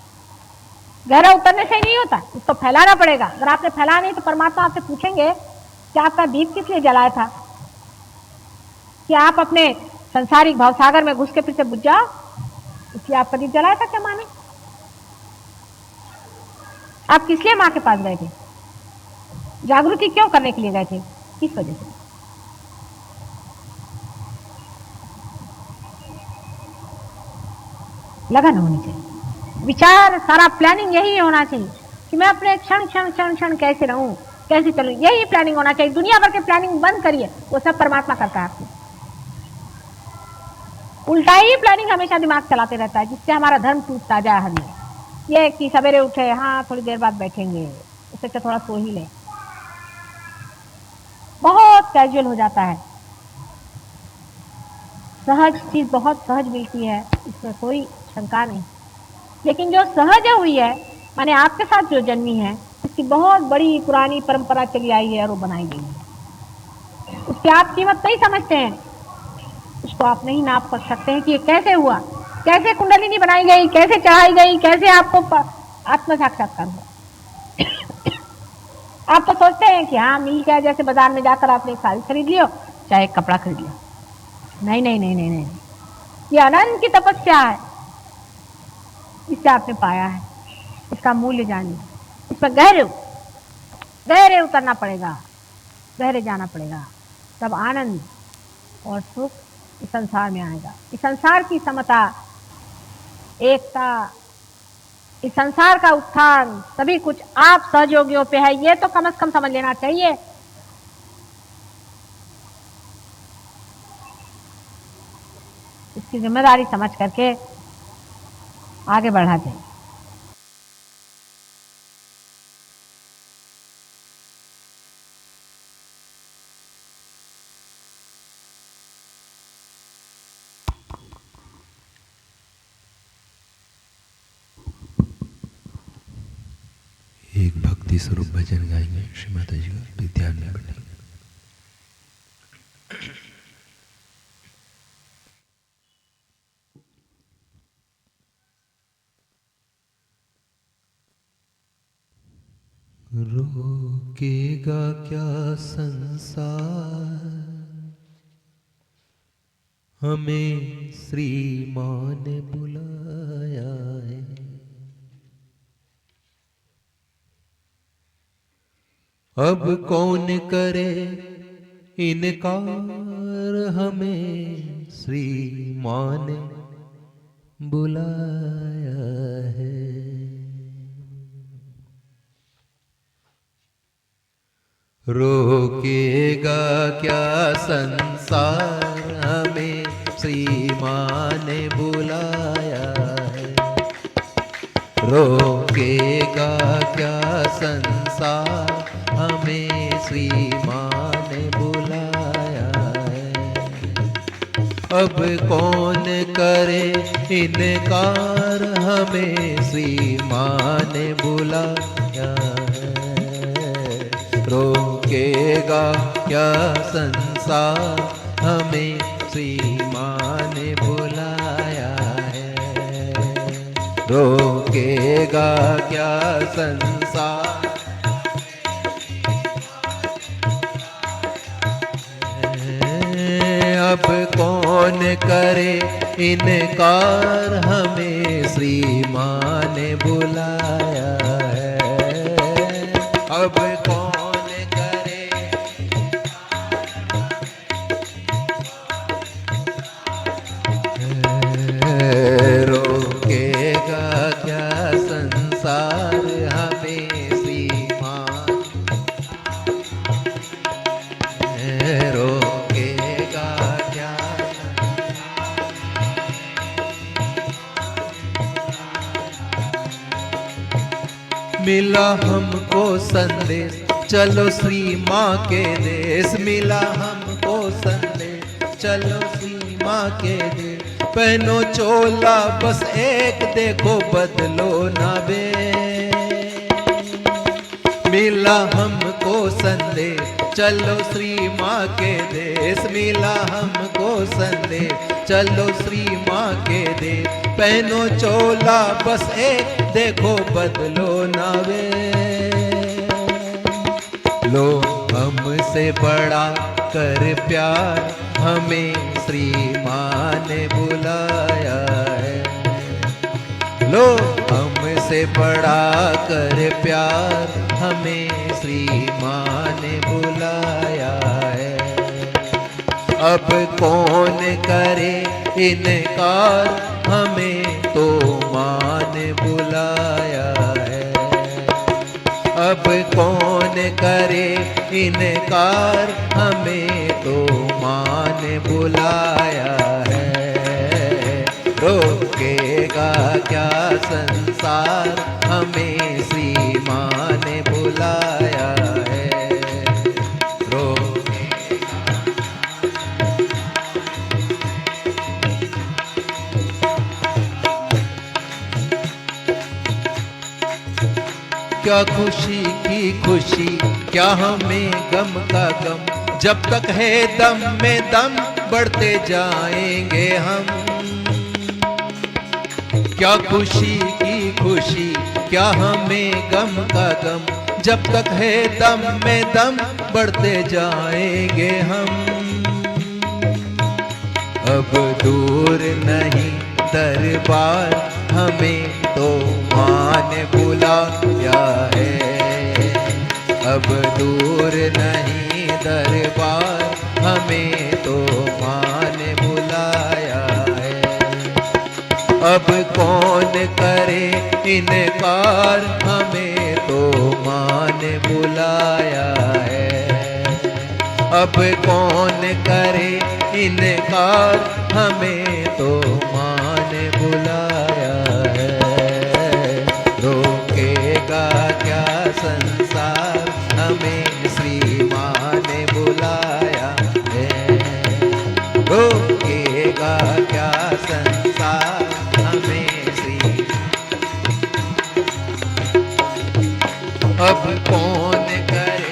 गहरा उतरने से नहीं होता, उसको फैलाना पड़ेगा। अगर आपने फैलाया नहीं तो परमात्मा आपसे पूछेंगे कि आपका दीप किस लिए जलाया था? कि आप अपने संसारिक भावसागर में घुस के फिर से बुझ जाओ, इसलिए आपका दीप जलाया था क्या माने? आप किस लिए मां के पास गए थे? जागृति क्यों करने के लिए गए थे? किस वजह से? लगन होनी चाहिए, विचार, सारा प्लानिंग यही होना चाहिए कि मैं अपने क्षण क्षण क्षण क्षण कैसे रहूं, कैसे चलूं, यही प्लानिंग होना चाहिए। दुनिया भर के प्लानिंग बंद करिए, वो सब परमात्मा करता है आपको। उल्टा ही प्लानिंग हमेशा दिमाग चलाते रहता है, जिससे हमारा धर्म टूटता जाए। हमें ये कि सवेरे उठे, हाँ थोड़ी देर बाद बैठेंगे, उससे अच्छा थोड़ा सो ही ले, बहुत कैजुअल हो जाता है। सहज चीज बहुत सहज मिलती है, इसमें कोई शंका नहीं। लेकिन जो सहज हुई है, माने आपके साथ जो जन्मी है, इसकी बहुत बड़ी पुरानी परंपरा चली आई है और वो बनाई गई है। उसकी आप कीमत नहीं समझते हैं, उसको आप नहीं नाप कर सकते हैं कि ये कैसे हुआ, कैसे कुंडलिनी बनाई गई, कैसे चढ़ाई गई, कैसे आपको आत्म साक्षात्कार हुआ। आप तो सोचते हैं कि हाँ मिल गया, जैसे बाजार में जाकर आपने एक साड़ी खरीद लियो, चाहे एक कपड़ा खरीद लियो। नहीं नहीं नहीं नहीं नहीं, ये अनंत की तपस्या है, इससे आपने पाया है, इसका मूल्य जानिए। इसमें गहरे उतरना पड़ेगा, गहरे जाना पड़ेगा, तब आनंद और सुख इस संसार में आएगा। इस संसार की समता, एकता, इस संसार का उत्थान, सभी कुछ आप सहयोगियों पे है, ये तो कम से कम समझ लेना चाहिए। इसकी जिम्मेदारी समझ करके आगे बढ़ा जाए। एक भक्ति स्वरूप भजन गाएंगे श्री माता जी का, ध्यान में बैठेंगे। रोकेगा क्या संसार हमें श्री मां ने बुलाया है। अब कौन करे इनकार हमें श्री मां ने बुलाया है। रोकेगा क्या संसार हमें श्री मां ने बुलाया है। रोकेगा क्या संसार हमें श्री मां ने बुलाया है। अब कौन करे इनकार हमें श्री मां ने बुलाया है। रोकेगा क्या संसार हमें श्री मां ने बुलाया है। रोकेगा क्या संसार अब कौन करे इनकार हमें श्री मां ने बुलाया है। अब कौन करे रोकेगा क्या संसार मिला हमको संदेश, चलो श्री माँ के देश। मिला हमको संदेश, चलो श्री माँ के देश। पहनो चोला बस एक, देखो बदलो ना वेश। मिला हमको संदेश, चलो श्री माँ के देश। मिला हमको संदेश, चलो श्री माँ के देश। पहनो चोला बस एक, देखो बदलो ना वेश। लो हमसे बड़ा कर प्यार, हमें श्री माँ ने बुलाया है। लो हमसे बड़ा कर प्यार, हमें श्री माँ ने बुलाया है। अब कौन करे इनकार, हमें तो माँ ने बुलाया है। अब कौन करे इनकार, हमें तो माँ ने बुलाया है। रोकेगा क्या संसार, हमें श्री माँ ने बुलाया है। क्या खुशी की खुशी, क्या हमें गम का गम। जब तक है दम में दम, बढ़ते जाएंगे हम। क्या खुशी की खुशी, क्या हमें गम का गम। जब तक है दम में दम, बढ़ते जाएंगे हम। अब दूर नहीं दरबार, हमें तो माँ ने बुलाया है। अब दूर नहीं दरबार, हमें तो माँ ने बुलाया है। अब कौन करे इनकार, हमें तो माँ ने बुलाया है। अब कौन करे इनकार, हमें तो माँ ने बुलाया है। रोकेगा क्या संसार, हमें श्री माँ ने बुलाया है। रोकेगा क्या संसार, हमें श्री। अब कौन करे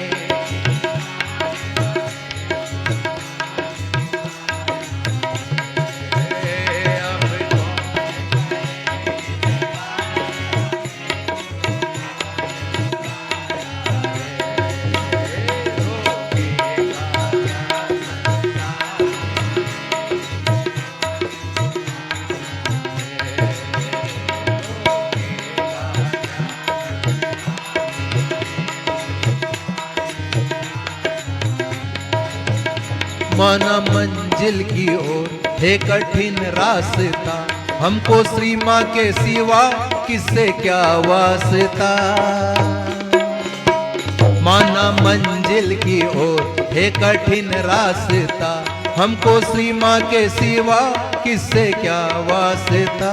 माना मंजिल की ओर है कठिन रास्ता, हमको श्री माँ के सिवा किससे क्या वास्ता। माना मंजिल की ओर है कठिन रास्ता, हमको श्री माँ के सिवा किससे क्या वास्ता।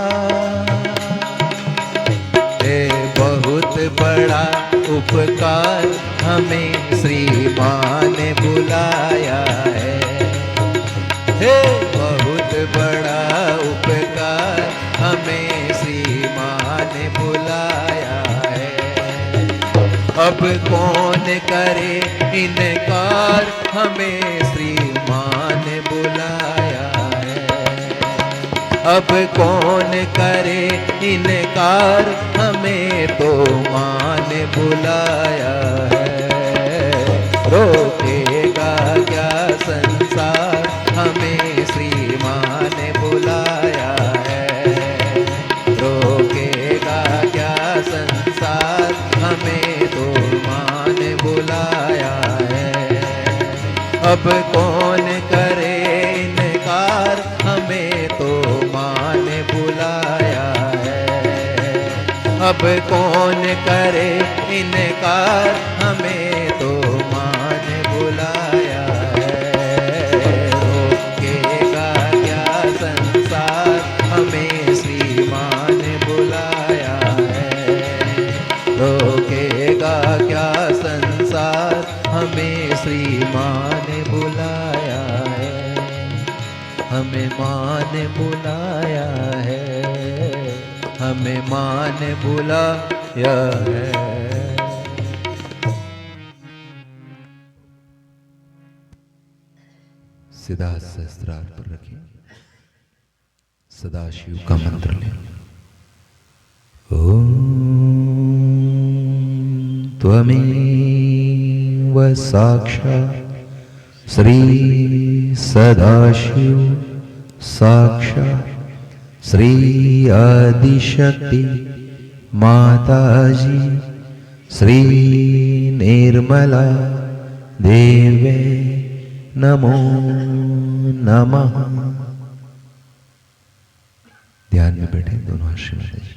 बहुत बड़ा उपकार, हमें श्री माँ ने बुलाया है। हे बहुत बड़ा उपकार, हमें श्री माँ ने बुलाया है। अब कौन करे इनकार, हमें श्री माँ ने बुलाया है। अब कौन करे इनकार, हमें तो माँ ने बुलाया है। रोकेगा क्या संसार, हमें श्री माँ ने बुलाया है। रोकेगा क्या संसार, हमें तो माँ ने बुलाया है। अब कौन करे इनकार, हमें तो माँ ने बुलाया है। अब कौन करे इनकार, हमें तो माँ ने बुलाया है। रोकेगा क्या संसार, हमें श्री माँ ने बुलाया है। रोके हमें माँ ने बुलाया है, हमें माँ ने बुलाया है। सीधा सहस्त्रार पर रखें, सदाशिव का मंत्र लें। ओम त्वमेव साक्षात् श्री सदाशिव साक्षात् श्री आदिशक्ति माताजी श्री निर्मला देवे नमो नमः। ध्यान में बैठे दोनों हाथ श्री माता जी की।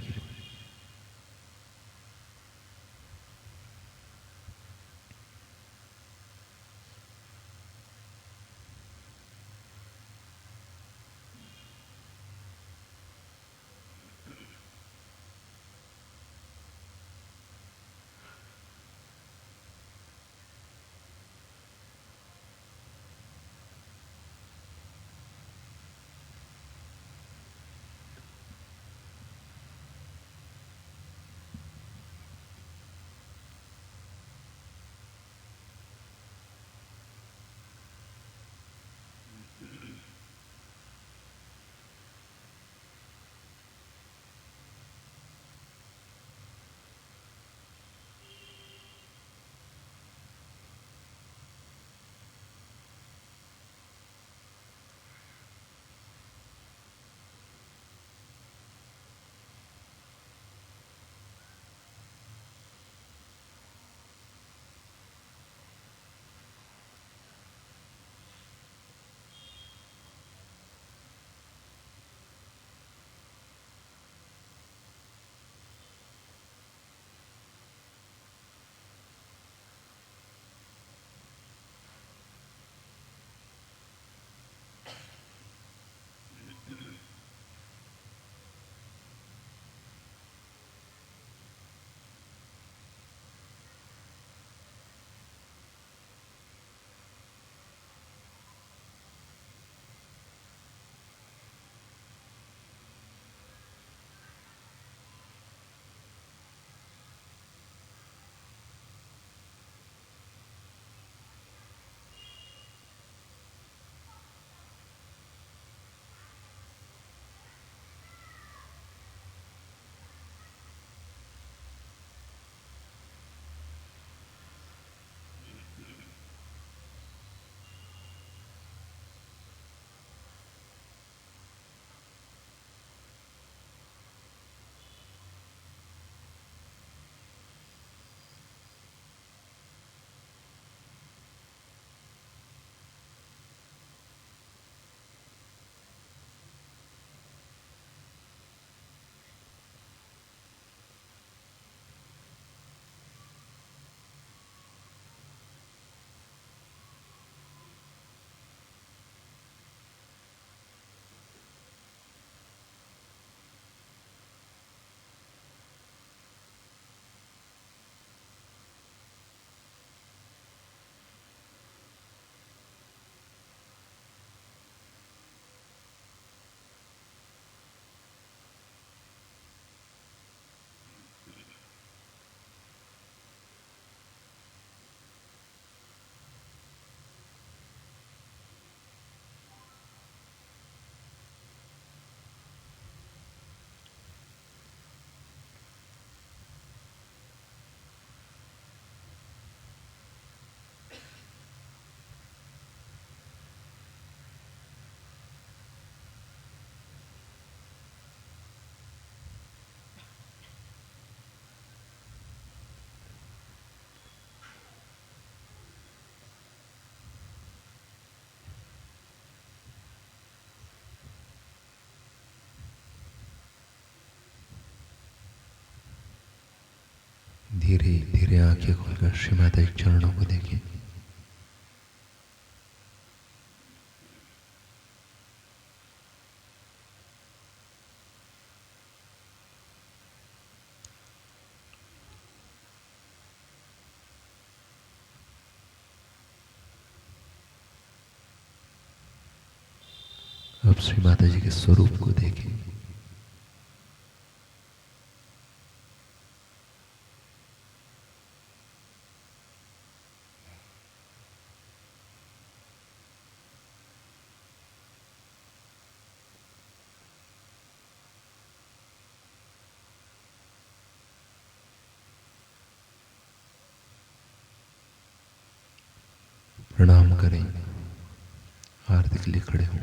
धीरे धीरे आंखें खोलकर श्री माता के चरणों को देखें। अब श्री माता जी के स्वरूप को देखें। प्रणाम करें, आरती के लिए खड़े हों।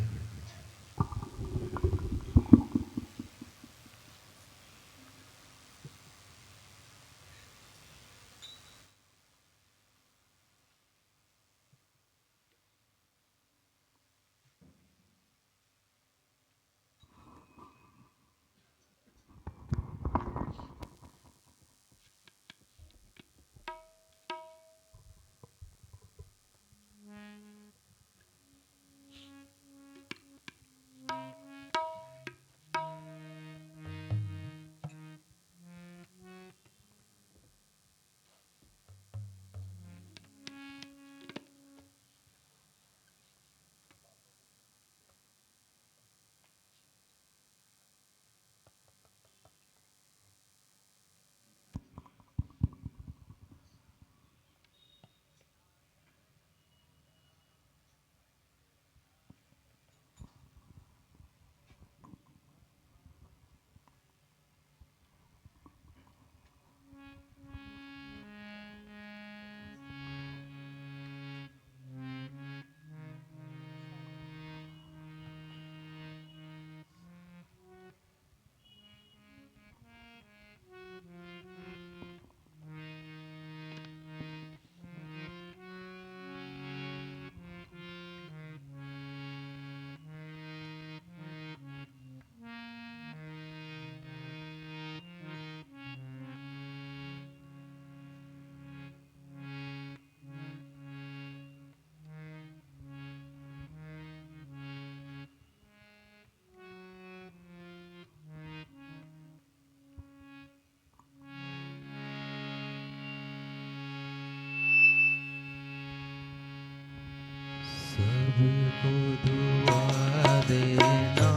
सबको दुआ देना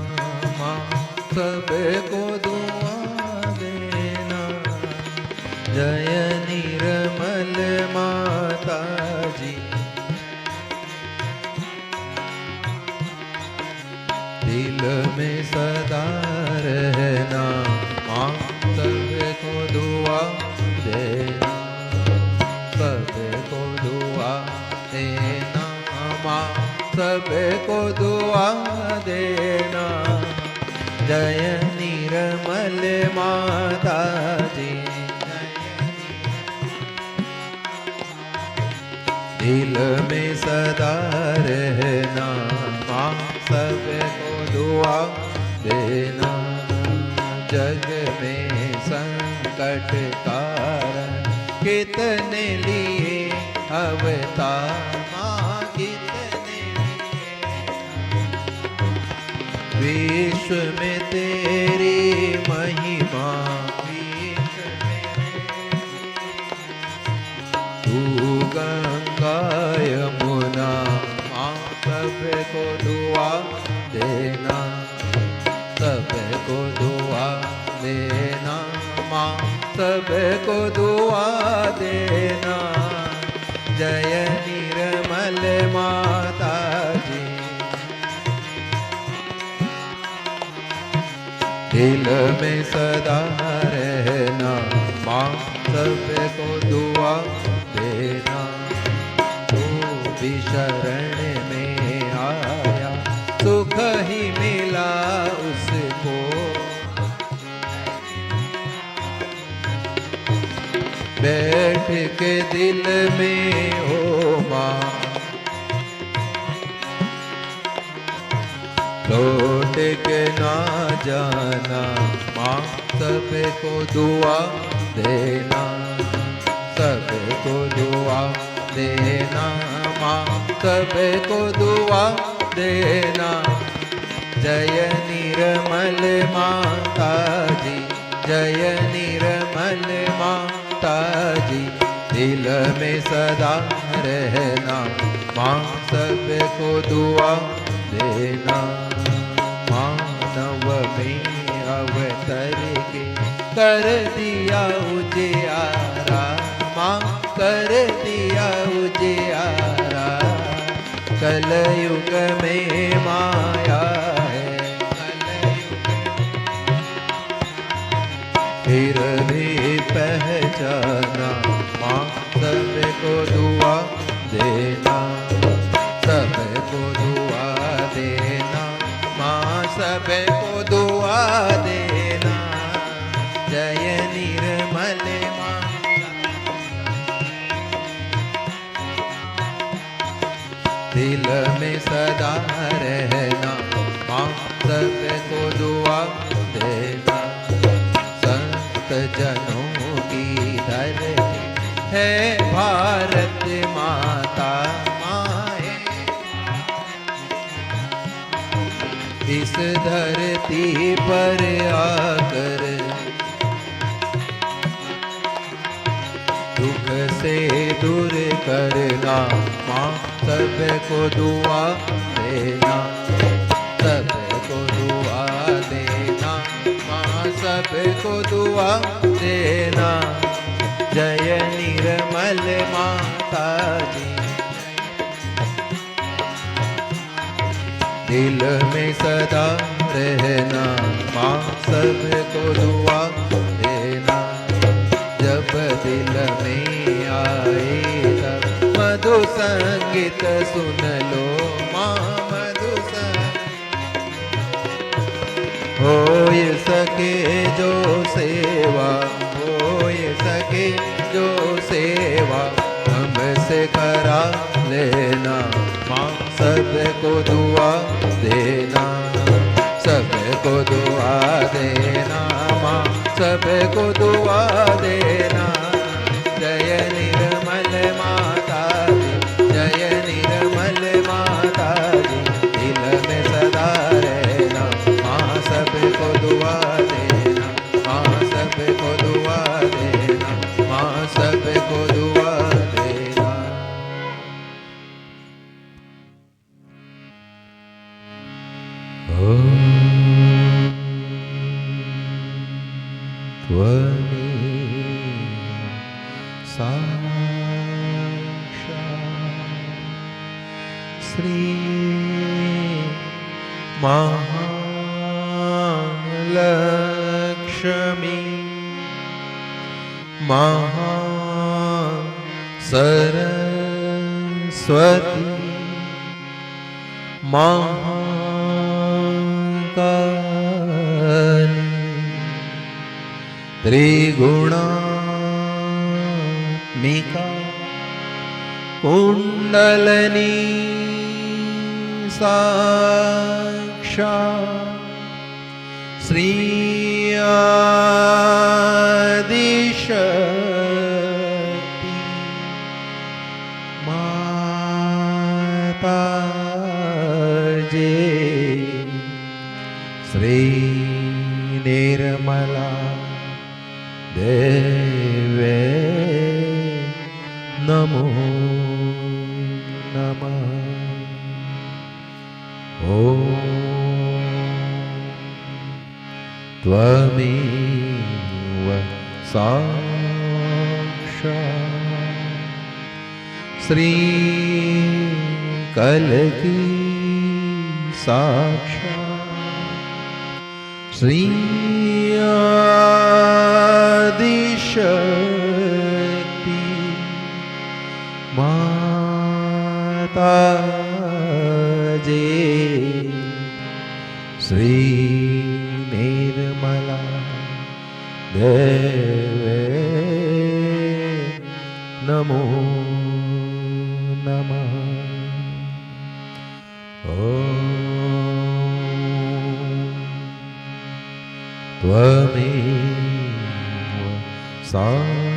माँ, सबको दुआ देना। जय निर्मल माता जी, दिल में सदा रहना माँ, सबको दुआ देना, सबको दुआ देना माँ, सबको दुआ देना। जय निर्मल माता जी, दिल में सदा रहना माँ, सबको दुआ देना। जग में संकट कारण कितने लिए अवतार माँ, कितने लिए विश्व में तेरी महिमा, विश्व में तू गंगा यमुना माँ, सबको दुआ देना, सबको दुआ देना माँ, सबको दुआ देना। जय निर्मल माता जी, दिल में सदा रहना माँ, सबको दुआ देना। तू भी शरण में आया, सुख ही मिला उसको, बैठ के दिल में हो माँ, लौट के ना जाना माँ, सबको दुआ देना, सबको दुआ देना माँ, सबको दुआ देना। जय निर्मल माता जी, जय निर्मल माता जी, दिल में सदा रहना माँ, सबको दुआ देना। कर दिया उजियारा, माँ कर दिया उजियारा। कलयुग में माया है, फिर भी पहचाना, माँ सबको दुआ देना, सबको दुआ देना, माँ सबको दुआ देना। जय निर्मल माँ, दिल में सदा रहना, माँ सबको दुआ देना। संत जनों की धरती है भारत माता, माए इस धरती पर आकर दुख से दूर करना, माँ सबको दुआ देना, सबको दुआ देना, माँ सबको दुआ देना। जय निर्मल माता जी, दिल में सदा रहना, माँ सबको दुआ देना। जब दिल में आए तब मधु संगीत सुन लो, माँ मधु हो सके जो सेवा, हो सके जो सेवा हमसे करा लेना, माँ सबको दुआ देना, सबको दुआ देना, माँ सबको दुआ देना। जय निर्मल माता जी, जय निर्मल माता जी, दिल में सदा रहना, माँ सबको दुआ देना, माँ सबको दुआ देना, माँ सबको दुआ देना। श्री महालक्ष्मी महासरस्वती महाकाली त्रिगुणात्मिका कुंडलनी साक्षात् श्री आदिशक्ति माता जे श्री निर्मला देवे नमो नमः। ॐ त्वमेव साक्षात् श्री कलकी साक्षात् श्री आदिशक्ति माता जे श्री निर्मला देवे नमो नमः। त्वमेव साक्षात्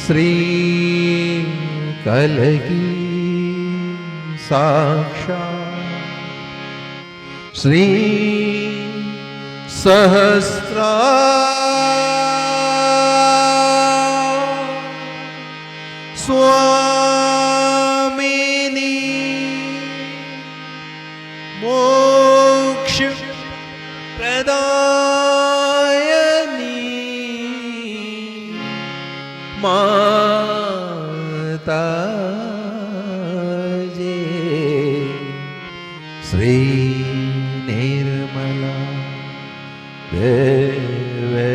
श्री कलकी साक्षात् श्री सहस्रा स्वामिनी मोक्ष प्रदायनी माता जे श्री निर्मला देवे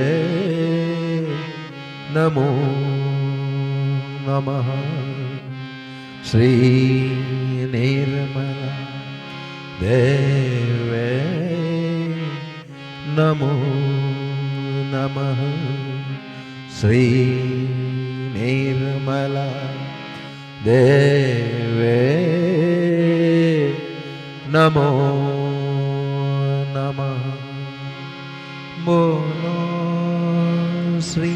नमो नमः। श्री निर्मला देवे नमो नमः। श्री निर्मला देवे नमो नमः। बोलो श्री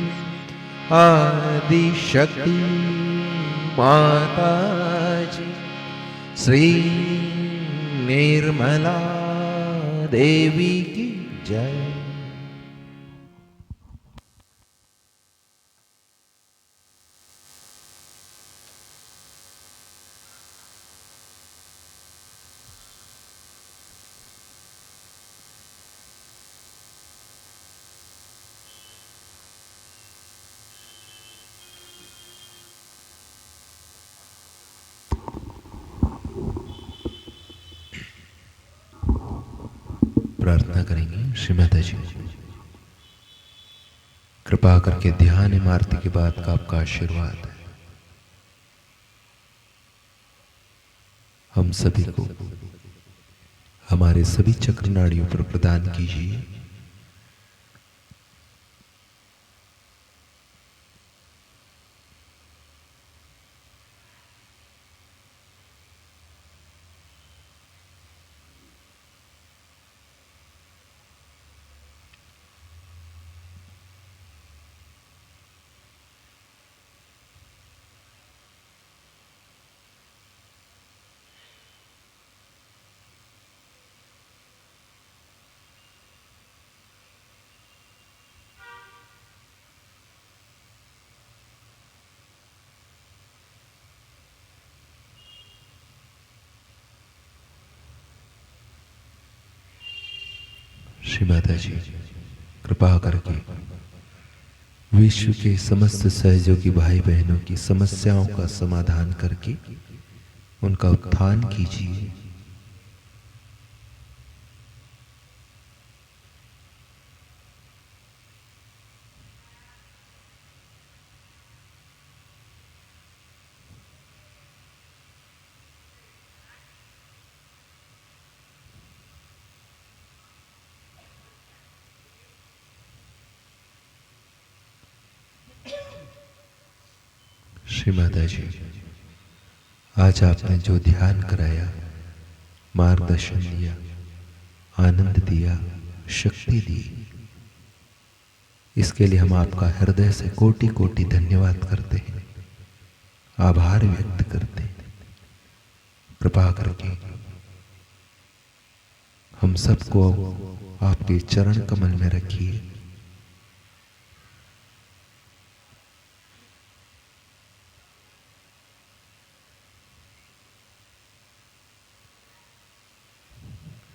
आदिशक्ति माता जी श्री निर्मला देवी की जय। प्रार्थना करेंगे श्रीमाता जी। कृपा करके ध्यान इमारती के बाद का आपका आशीर्वाद है हम सभी को हमारे सभी चक्र नाड़ियों पर प्रदान कीजिए। श्रीमाता जी कृपा करके विश्व के समस्त सहयोगी भाई बहनों की समस्याओं का समाधान करके उनका उत्थान कीजिए। श्रीमाता जी आज आपने जो ध्यान कराया, मार्गदर्शन दिया, आनंद दिया, शक्ति दी, इसके लिए हम आपका हृदय से कोटि कोटि धन्यवाद करते हैं, आभार व्यक्त करते हैं। कृपा करके हम सबको आपके चरण कमल में रखिए।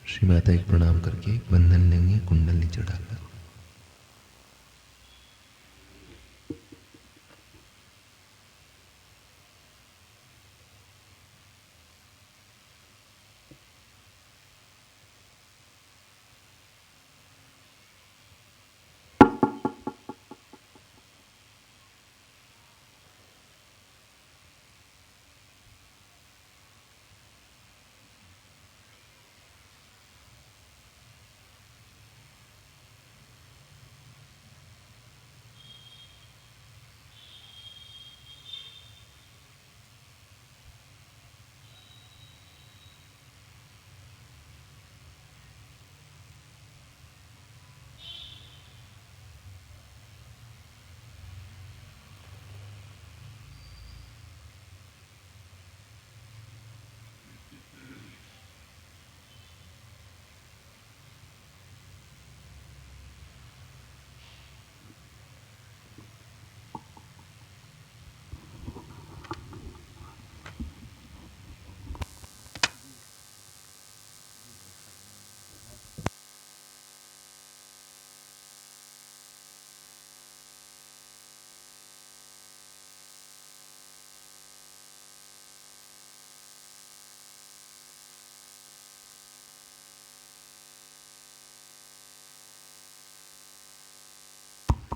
श्री माता एक प्रणाम करके बंधन लेंगे, कुंडली चढ़ाकर।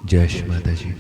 जय श्री माता जी।